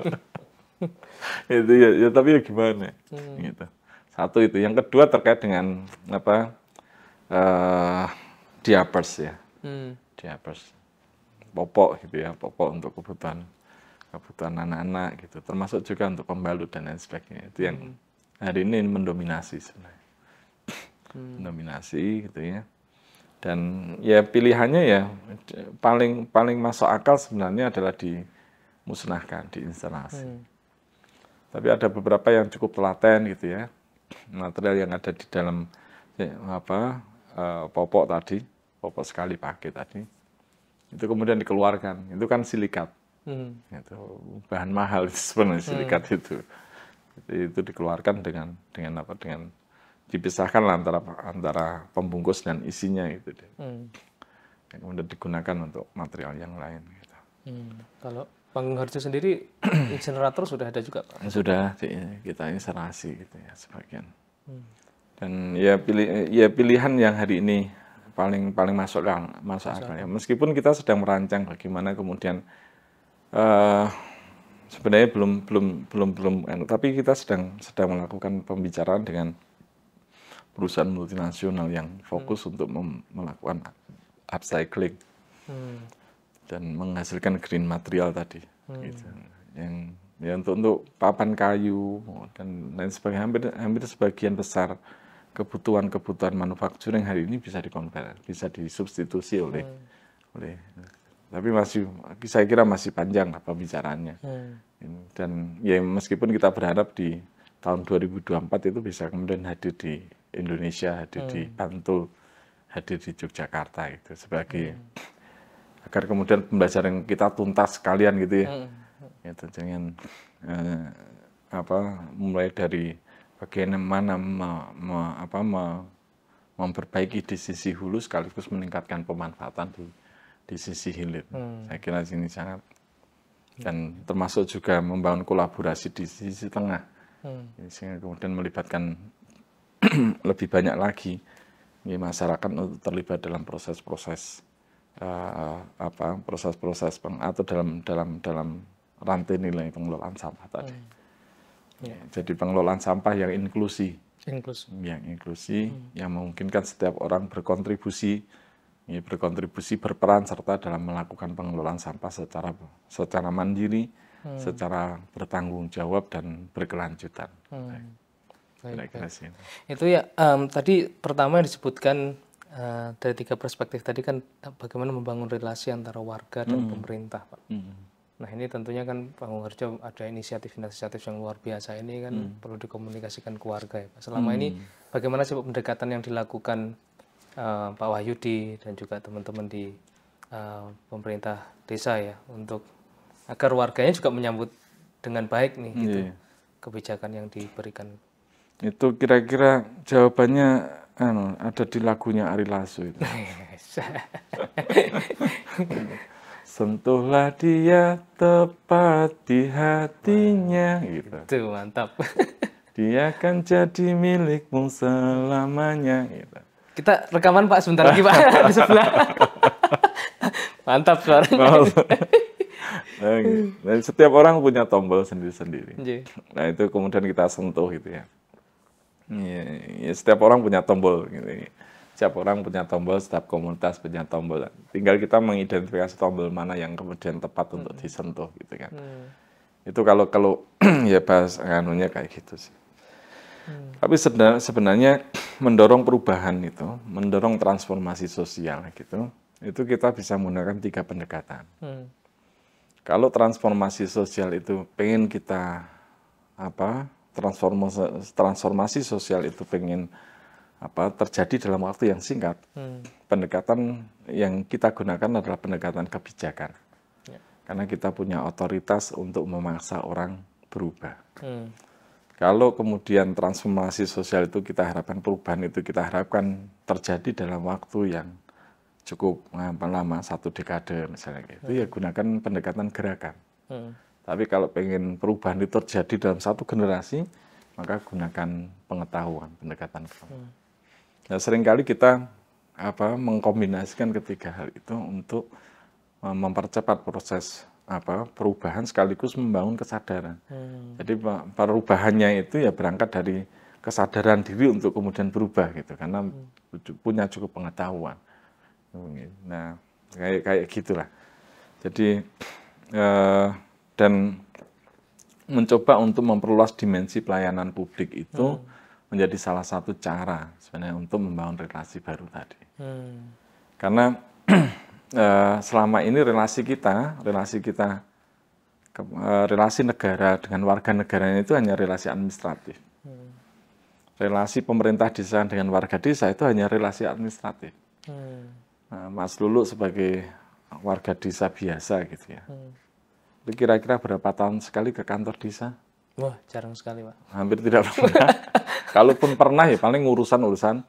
Itu ya tapi ya gimana gitu. Satu itu, yang kedua terkait dengan diapers ya. Diapers popok gitu ya, popok untuk kebutuhan anak-anak gitu, termasuk juga untuk pembalut dan lain sebagainya. Itu yang hari ini mendominasi sebenarnya. Mendominasi gitu ya. Dan ya pilihannya ya paling masuk akal sebenarnya adalah dimusnahkan, diinstalasi. Tapi ada beberapa yang cukup telaten gitu ya, material yang ada di dalam popok tadi, popok sekali pakai tadi, itu kemudian dikeluarkan. Itu kan silikat, itu bahan mahal itu sebenarnya silikat itu. Itu dikeluarkan dengan dipisahkan lah antara pembungkus dan isinya itu. Yang kemudian digunakan untuk material yang lain. Gitu. Kalau Panggung Harjo sendiri insinerator sudah ada juga Pak? Sudah, kita incinerasi gitu ya sebagian. Dan ya pilihan yang hari ini paling masuk akal ya. Meskipun kita sedang merancang bagaimana kemudian sebenarnya belum tapi kita sedang melakukan pembicaraan dengan perusahaan multinasional yang fokus untuk melakukan upcycling. dan menghasilkan green material tadi. Gitu. Yang ya untuk papan kayu dan lain sebagainya, hampir sebagian besar kebutuhan manufacturing hari ini bisa bisa disubstitusi oleh tapi saya kira masih panjang lah pembicaraannya. Dan ya meskipun kita berharap di tahun 2024 itu bisa kemudian hadir di Indonesia, hadir di Bantul, hadir di Yogyakarta itu sebagai agar kemudian pembelajaran kita tuntas sekalian gitu ya. Itu dengan mulai dari bagaimana memperbaiki di sisi hulu sekaligus meningkatkan pemanfaatan di sisi hilir. Saya kira ini sangat, dan termasuk juga membangun kolaborasi di sisi tengah, sehingga kemudian melibatkan lebih banyak lagi masyarakat untuk terlibat dalam proses-proses atau dalam rantai nilai pengelolaan sampah tadi. Jadi pengelolaan sampah yang inklusi, yang memungkinkan setiap orang berkontribusi, berperan serta dalam melakukan pengelolaan sampah secara mandiri, secara bertanggung jawab dan berkelanjutan. Baik. Itu ya tadi pertama yang disebutkan dari 3 perspektif tadi kan bagaimana membangun relasi antara warga dan pemerintah, Pak. Nah ini tentunya kan Pak Mungharjo ada inisiatif-inisiatif yang luar biasa ini kan perlu dikomunikasikan ke warga ya Pak. Selama ini bagaimana sih pendekatan yang dilakukan Pak Wahyudi dan juga teman-teman di pemerintah desa ya untuk agar warganya juga menyambut dengan baik nih gitu kebijakan yang diberikan. Itu kira-kira jawabannya ada di lagunya Ari Lasso itu. Sentuhlah dia tepat di hatinya gitu. Itu mantap. Dia akan jadi milikmu selamanya gitu. Kita rekaman Pak sebentar lagi Pak di sebelah. Mantap suaranya. Nah, setiap orang punya tombol sendiri-sendiri. Nah itu kemudian kita sentuh gitu ya. Ya, setiap orang punya tombol gitu. Setiap orang punya tombol, setiap komunitas punya tombol. Tinggal kita mengidentifikasi tombol mana yang kemudian tepat untuk disentuh gitu kan. Itu kalau ya bahas anunya kayak gitu sih. Tapi sebenarnya mendorong perubahan itu, mendorong transformasi sosial gitu, itu kita bisa menggunakan 3 pendekatan. Kalau transformasi sosial itu pengen kita transformasi sosial itu pengen terjadi dalam waktu yang singkat, pendekatan yang kita gunakan adalah pendekatan kebijakan, karena kita punya otoritas untuk memaksa orang berubah. Kalau kemudian transformasi sosial itu kita harapkan, perubahan itu kita harapkan terjadi dalam waktu yang cukup lama, 1 dekade misalnya gitu, ya gunakan pendekatan gerakan. Tapi kalau pengen perubahan itu terjadi dalam 1 generasi, maka gunakan pengetahuan, pendekatan pengetahuan. Nah, seringkali kita mengkombinasikan ketiga hal itu untuk mempercepat proses perubahan sekaligus membangun kesadaran. Jadi perubahannya itu ya berangkat dari kesadaran diri untuk kemudian berubah gitu, karena punya cukup pengetahuan. Nah, kayak gitulah. Jadi dan mencoba untuk memperluas dimensi pelayanan publik itu menjadi salah satu cara sebenarnya untuk membangun relasi baru tadi. Karena selama ini relasi negara dengan warga negaranya itu hanya relasi administratif. Relasi pemerintah desa dengan warga desa itu hanya relasi administratif. Nah, Mas Lulu sebagai warga desa biasa gitu ya. Kira-kira berapa tahun sekali ke kantor desa? Wah, jarang sekali, Pak. Hampir tidak pernah. Kalaupun pernah ya paling urusan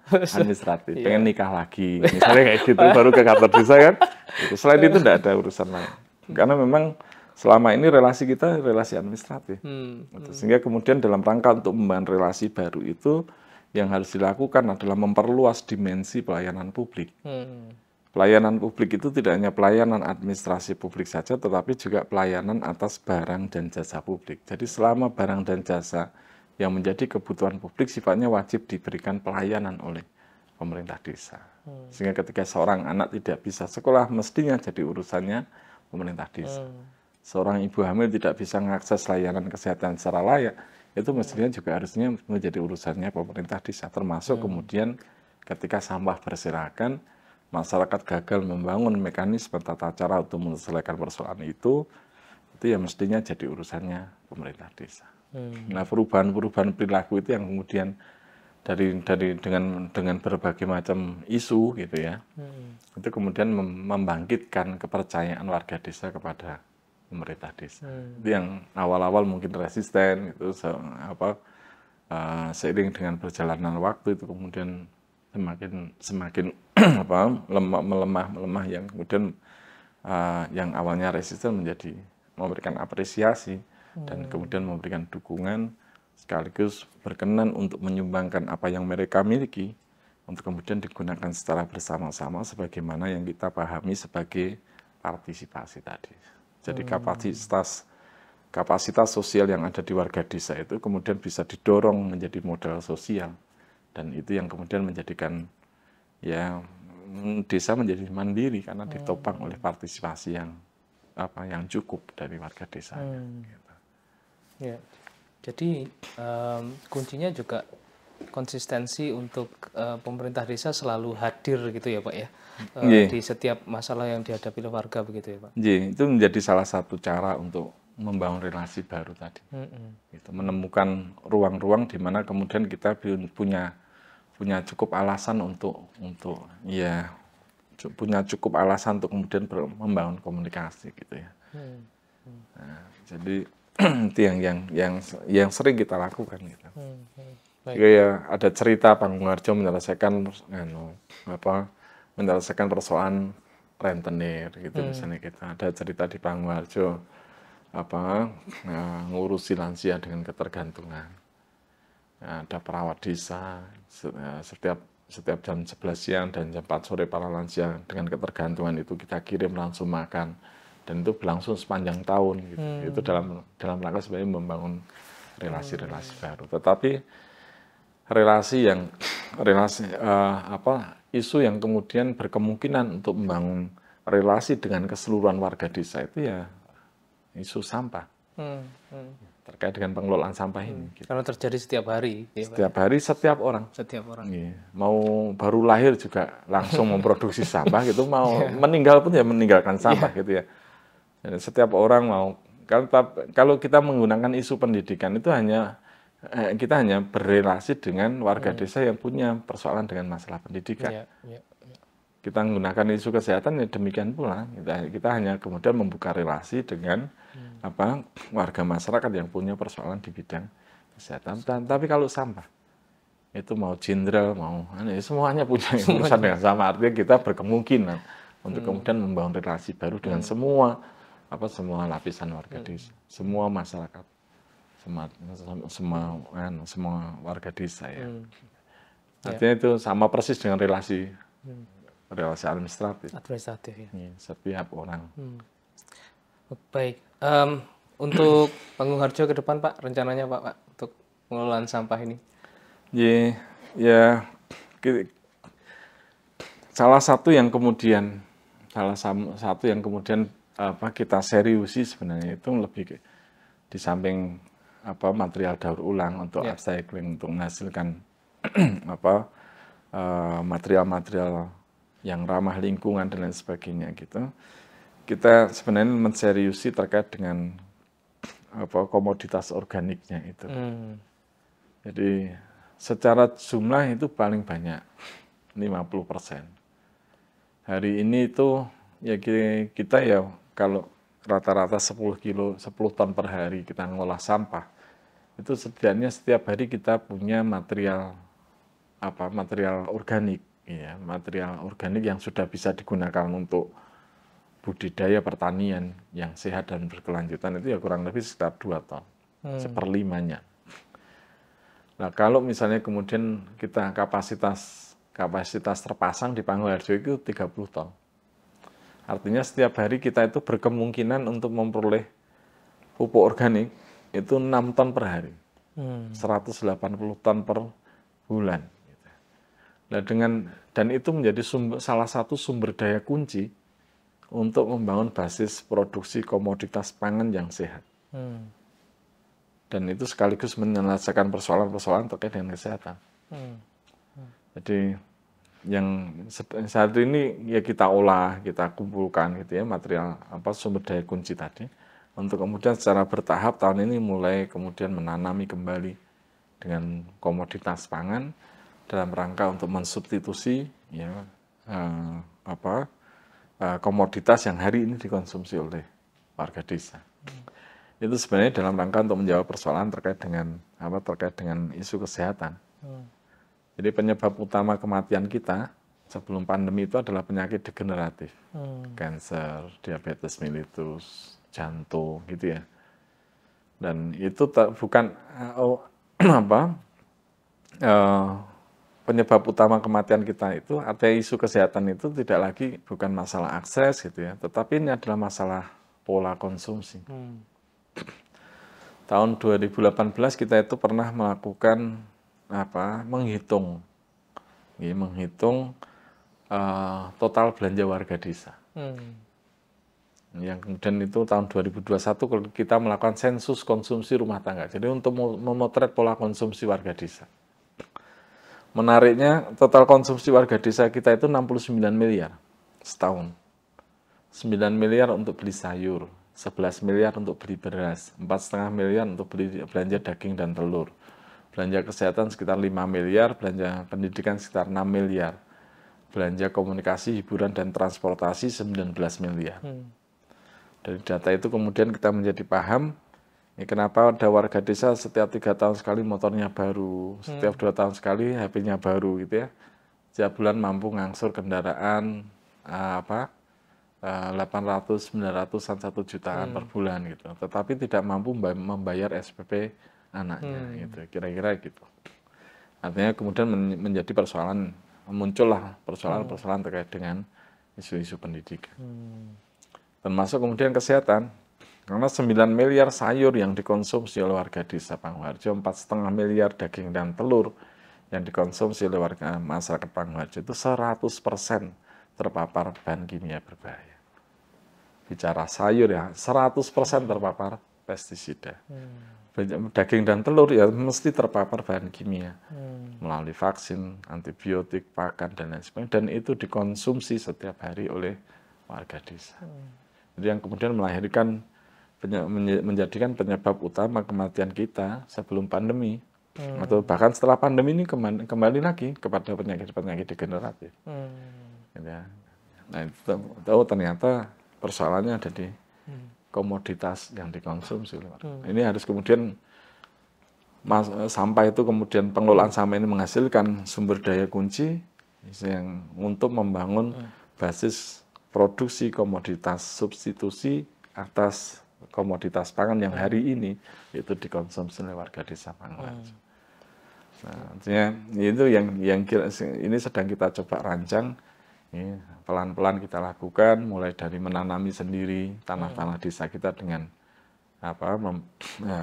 administratif. Pengen nikah lagi, misalnya kayak gitu, baru ke kantor desa kan. Selain itu tidak ada urusan lain. Karena memang selama ini relasi kita relasi administratif. Sehingga kemudian dalam rangka untuk membangun relasi baru itu, yang harus dilakukan adalah memperluas dimensi pelayanan publik. Pelayanan publik itu tidak hanya pelayanan administrasi publik saja, tetapi juga pelayanan atas barang dan jasa publik. Jadi selama barang dan jasa yang menjadi kebutuhan publik sifatnya wajib diberikan pelayanan oleh pemerintah desa. Sehingga ketika seorang anak tidak bisa sekolah, mestinya jadi urusannya pemerintah desa. Seorang ibu hamil tidak bisa mengakses layanan kesehatan secara layak, itu mestinya juga harusnya menjadi urusannya pemerintah desa. Termasuk kemudian ketika sampah berserakan, masyarakat gagal membangun mekanisme tata cara untuk menyelesaikan persoalan itu ya mestinya jadi urusannya pemerintah desa. Nah, perubahan-perubahan perilaku itu yang kemudian dengan berbagai macam isu gitu ya, itu kemudian membangkitkan kepercayaan warga desa kepada pemerintah desa. Itu yang awal-awal mungkin resisten itu seiring dengan perjalanan waktu itu kemudian semakin melemah yang kemudian yang awalnya resisten menjadi memberikan apresiasi dan kemudian memberikan dukungan sekaligus berkenan untuk menyumbangkan apa yang mereka miliki untuk kemudian digunakan secara bersama-sama sebagaimana yang kita pahami sebagai partisipasi tadi. Jadi kapasitas sosial yang ada di warga desa itu kemudian bisa didorong menjadi modal sosial dan itu yang kemudian menjadikan ya desa menjadi mandiri karena ditopang oleh partisipasi yang cukup dari warga desa. Gitu. Ya, jadi kuncinya juga konsistensi untuk pemerintah desa selalu hadir gitu ya Pak ya, di setiap masalah yang dihadapi oleh warga begitu ya Pak. Itu menjadi salah satu cara untuk membangun relasi baru tadi. Gitu, menemukan ruang-ruang di mana kemudian kita punya cukup alasan untuk punya cukup alasan untuk kemudian membangun komunikasi gitu ya. Nah, jadi itu yang sering kita lakukan gitu. Ya ada cerita Panggung Harjo menyelesaikan persoalan rentenir gitu misalnya kita. Ada cerita di Panggung Harjo ngurusi lansia dengan ketergantungan. Ada perawat desa setiap jam 11 siang dan jam 4 sore para lansia dengan ketergantungan itu kita kirim langsung makan dan itu berlangsung sepanjang tahun gitu. Itu dalam rangka sebenarnya membangun relasi-relasi baru. Tetapi isu yang kemudian berkemungkinan untuk membangun relasi dengan keseluruhan warga desa itu ya isu sampah. Terkait dengan pengelolaan sampah ini. Gitu. Karena terjadi setiap hari. Setiap hari, setiap orang. Setiap orang. Iya. Mau baru lahir juga langsung memproduksi sampah gitu, mau meninggal pun ya meninggalkan sampah gitu ya. Dan setiap orang mau, kalau kita menggunakan isu pendidikan itu kita hanya berrelasi dengan warga desa yang punya persoalan dengan masalah pendidikan. Kita menggunakan isu kesehatan ya demikian pula. Kita hanya kemudian membuka relasi dengan warga masyarakat yang punya persoalan di bidang kesehatan. Tapi kalau sampah itu mau jenderal semuanya punya urusan dengan sama. Artinya kita berkemungkinan untuk kemudian membangun relasi baru dengan semua lapisan warga desa, semua masyarakat, semua warga desa ya. Artinya itu sama persis dengan relasi administratif. Ya. Setiap orang. Baik. Untuk Panggung Harjo ke depan Pak, rencananya Pak untuk pengelolaan sampah ini? Salah satu yang kemudian kita seriusi sebenarnya itu lebih di samping material daur ulang untuk upcycling untuk menghasilkan material-material yang ramah lingkungan dan lain sebagainya gitu. Kita sebenarnya menseriusi terkait dengan komoditas organiknya itu. Jadi secara jumlah itu paling banyak 50%. Hari ini itu ya kita ya kalau rata-rata 10 ton per hari kita ngolah sampah. Itu setidaknya setiap hari kita punya material organik ya, material organik yang sudah bisa digunakan untuk budidaya pertanian yang sehat dan berkelanjutan itu ya kurang lebih sekitar 2 ton, 1/5-nya. Nah, kalau misalnya kemudian kita kapasitas terpasang di Panggung Harjo itu 30 ton. Artinya setiap hari kita itu berkemungkinan untuk memperoleh pupuk organik itu 6 ton per hari. 180 ton per bulan. Nah, dan itu menjadi salah satu sumber daya kunci untuk membangun basis produksi komoditas pangan yang sehat. Dan itu sekaligus menyelesaikan persoalan-persoalan terkait dengan kesehatan. Jadi yang saat ini ya kita olah, kita kumpulkan gitu ya material sumber daya kunci tadi untuk kemudian secara bertahap tahun ini mulai kemudian menanami kembali dengan komoditas pangan dalam rangka untuk mensubstitusi ya komoditas yang hari ini dikonsumsi oleh warga desa. Itu sebenarnya dalam rangka untuk menjawab persoalan terkait dengan isu kesehatan. Jadi penyebab utama kematian kita sebelum pandemi itu adalah penyakit degeneratif, kanker, diabetes mellitus, jantung, gitu ya. Dan itu bukan penyebab utama kematian kita itu, artinya isu kesehatan itu tidak lagi bukan masalah akses gitu ya, tetapi ini adalah masalah pola konsumsi. Tahun 2018 kita itu pernah melakukan menghitung total belanja warga desa. Yang kemudian itu tahun 2021 kita melakukan sensus konsumsi rumah tangga. Jadi untuk memotret pola konsumsi warga desa. Menariknya total konsumsi warga desa kita itu 69 miliar setahun. 9 miliar untuk beli sayur, 11 miliar untuk beli beras, 4,5 miliar untuk belanja daging dan telur. Belanja kesehatan sekitar 5 miliar, belanja pendidikan sekitar 6 miliar. Belanja komunikasi, hiburan, dan transportasi 19 miliar. Dari data itu kemudian kita menjadi paham, kenapa ada warga desa setiap 3 tahun sekali motornya baru, setiap 2 tahun sekali HP-nya baru gitu ya. Setiap bulan mampu ngangsur kendaraan 800, 900-an, 1 jutaan per bulan gitu. Tetapi tidak mampu membayar SPP anaknya gitu, kira-kira gitu. Artinya kemudian menjadi muncullah persoalan terkait dengan isu-isu pendidikan. Termasuk kemudian kesehatan, karena 9 miliar sayur yang dikonsumsi oleh warga desa Panghuharjo, 4,5 miliar daging dan telur yang dikonsumsi oleh warga masyarakat Panghuharjo itu 100% terpapar bahan kimia berbahaya. Bicara sayur ya, 100% terpapar pestisida. Daging dan telur ya mesti terpapar bahan kimia melalui vaksin, antibiotik, pakan dan lain sebagainya, dan itu dikonsumsi setiap hari oleh warga desa. Jadi yang kemudian menjadikan penyebab utama kematian kita sebelum pandemi atau bahkan setelah pandemi ini kembali lagi kepada penyakit-penyakit degeneratif. Nah itu ternyata persoalannya ada di komoditas yang dikonsumsi oleh warga. Ini harus kemudian sampah itu kemudian pengelolaan sampah ini menghasilkan sumber daya kunci yang untuk membangun basis produksi komoditas substitusi atas komoditas pangan yang hari ini itu dikonsumsi oleh warga desa Panghuharjo. Nah, artinya itu yang ini sedang kita coba rancang. Pelan-pelan kita lakukan, mulai dari menanami sendiri tanah-tanah desa kita dengan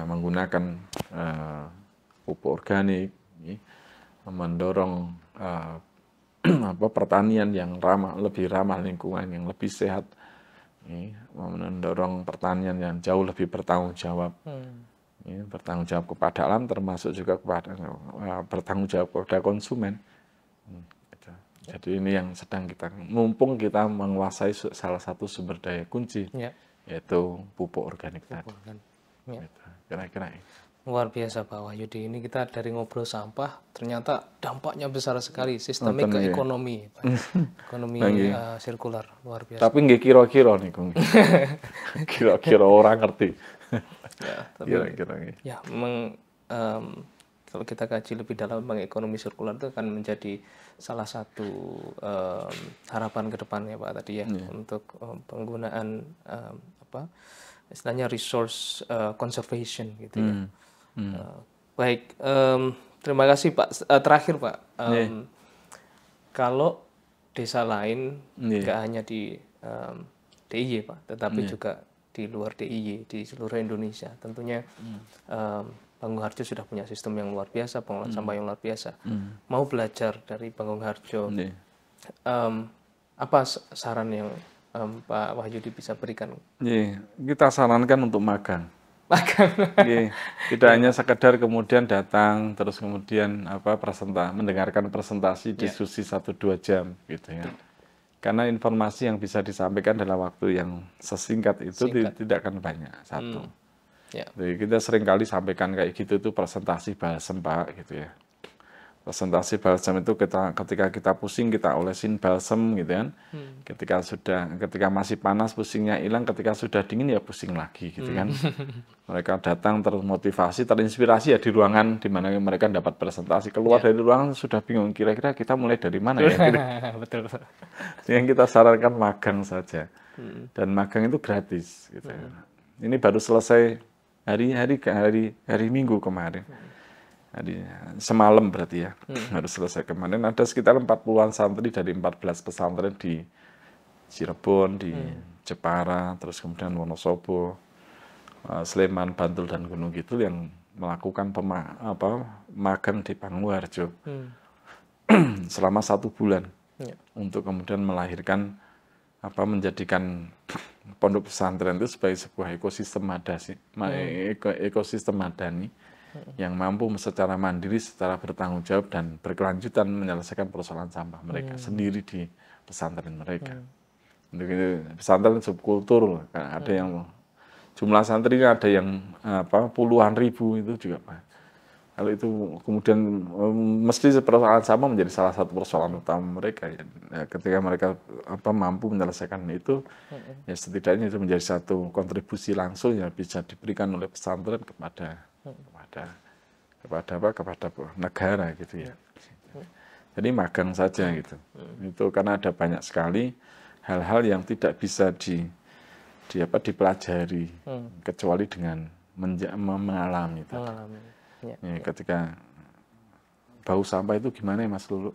menggunakan pupuk organik, mendorong pertanian yang lebih ramah lingkungan, yang lebih sehat, mendorong pertanian yang jauh lebih bertanggung jawab, bertanggung jawab kepada alam, termasuk juga bertanggung jawab kepada konsumen. Jadi ini yang sedang mumpung kita menguasai salah satu sumber daya kunci, yaitu pupuk organik tadi. Kira-kira ini. Luar biasa Pak Wahyudi, ini kita dari ngobrol sampah, ternyata dampaknya besar sekali, sistemik ke ekonomi, Pak. Ekonomi sirkular, luar biasa. Tapi nggak kira-kira nih, kira-kira orang ngerti. Ya, memang kalau kita kaji lebih dalam, memang ekonomi sirkular itu akan menjadi salah satu harapan ke depannya Pak tadi ya, untuk penggunaan istilahnya resource conservation gitu ya. Baik, terima kasih Pak. Terakhir Pak, kalau desa lain nggak hanya di DIY Pak, tetapi juga di luar DIY di seluruh Indonesia, tentunya Bangungharjo sudah punya sistem yang luar biasa, pengolahan sampah yang luar biasa. Mau belajar dari Bangungharjo, apa saran yang Pak Wahyudi bisa berikan? Kita sarankan untuk magang. Magang. Tidak hanya sekedar kemudian datang terus kemudian mendengarkan presentasi diskusi 1-2 jam gitu ya. Karena informasi yang bisa disampaikan dalam waktu yang sesingkat itu tidak akan banyak. Satu. Jadi kita seringkali sampaikan kayak gitu itu presentasi balsem Pak gitu ya. Presentasi balsam itu ketika kita pusing kita olesin balsam gitu kan. Ketika masih panas pusingnya hilang, ketika sudah dingin ya pusing lagi gitu kan. Mereka datang termotivasi, terinspirasi ya di ruangan di mana mereka dapat presentasi. Keluar dari ruangan sudah bingung kira-kira kita mulai dari mana ya. Gitu. Betul. Yang kita sarankan magang saja. Dan magang itu gratis gitu. Ini baru selesai hari Minggu kemarin. Semalam berarti ya, harus selesai kemarin. Ada sekitar 40-an santri dari 14 pesantren di Cirebon, di Jepara, terus kemudian Wonosobo, Sleman, Bantul, dan Gunung Kidul yang melakukan magang di Bangungharjo selama 1 bulan untuk kemudian melahirkan menjadikan pondok pesantren itu sebagai sebuah ekosistem madani yang mampu secara mandiri, secara bertanggung jawab dan berkelanjutan menyelesaikan persoalan sampah mereka sendiri di pesantren mereka. Pesantren subkultur, ada yang jumlah santrinya ada yang puluhan ribu itu juga Pak. Kalau itu kemudian mesti persoalan sampah menjadi salah satu persoalan utama mereka ya. Ketika mereka mampu menyelesaikan itu, ya setidaknya itu menjadi satu kontribusi langsung yang bisa diberikan oleh pesantren kepada negara gitu ya. Jadi magang saja gitu. Itu karena ada banyak sekali hal-hal yang tidak bisa dipelajari kecuali dengan mengalami itu. Ketika bau sampah itu gimana ya Mas Lulu?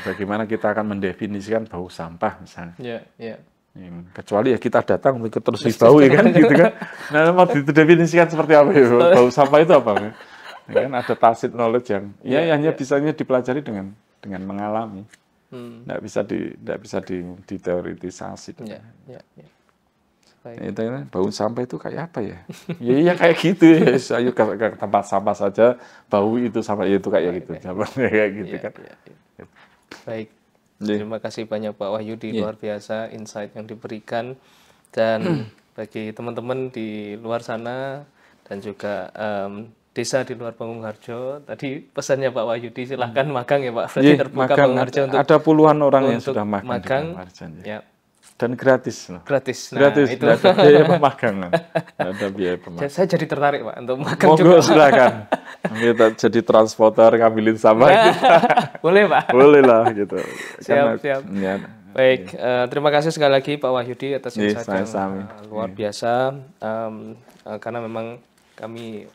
Bagaimana kita akan mendefinisikan bau sampah misalnya? Kecuali ya kita datang terus bau ya kan gitu kan. Nah, mau didefinisikan seperti apa ya? Bau sampah itu apa? Ya kan ada tacit knowledge yang hanya bisanya dipelajari dengan mengalami. Nggak bisa diteoritisasi. Itu bau sampah itu kayak apa ya? Ya kayak gitu ya. Ayo ke tempat sampah saja bau itu sampah itu kayak gitu. Kayak gitu kan. Baik. Terima kasih banyak Pak Wahyudi, luar biasa insight yang diberikan. Dan bagi teman-teman di luar sana dan juga desa di luar Bangungharjo, tadi pesannya Pak Wahyudi silahkan magang ya Pak. Berarti terbuka Bangungharjo untuk ada puluhan orang yang sudah magang di Bangungharjo. Dan gratis. Gratis. Gratis, itu ada biaya pemagang. Ada biaya pemagang. Saya jadi tertarik Pak untuk magang juga. Silakan. Kita jadi transporter ngambilin sampah. Boleh Pak? Boleh lah gitu. Siap. Baik, terima kasih sekali lagi Pak Wahyudi atas insight yang luar biasa. Karena memang kami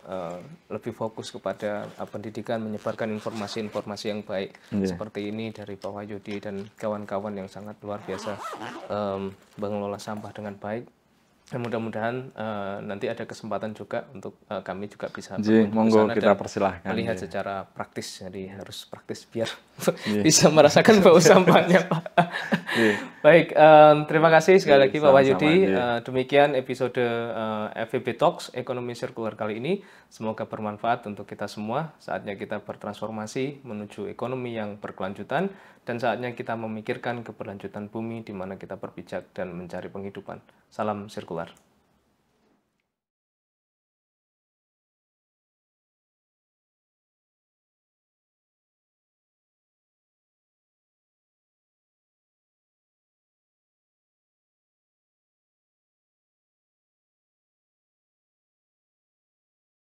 lebih fokus kepada pendidikan, menyebarkan informasi-informasi yang baik seperti ini dari Pak Wahyudi dan kawan-kawan yang sangat luar biasa mengelola sampah dengan baik. Dan mudah-mudahan nanti ada kesempatan juga untuk kami juga bisa monggo kita persilahkan melihat secara praktis. Jadi harus praktis biar bisa merasakan bau sampahnya Pak. Baik, terima kasih sekali lagi Pak Wahyudi. Demikian episode FEB Talks Ekonomi Sirkular kali ini. Semoga bermanfaat untuk kita semua. Saatnya kita bertransformasi menuju ekonomi yang berkelanjutan dan saatnya kita memikirkan keberlanjutan bumi di mana kita berpijak dan mencari penghidupan. Salam sirkular.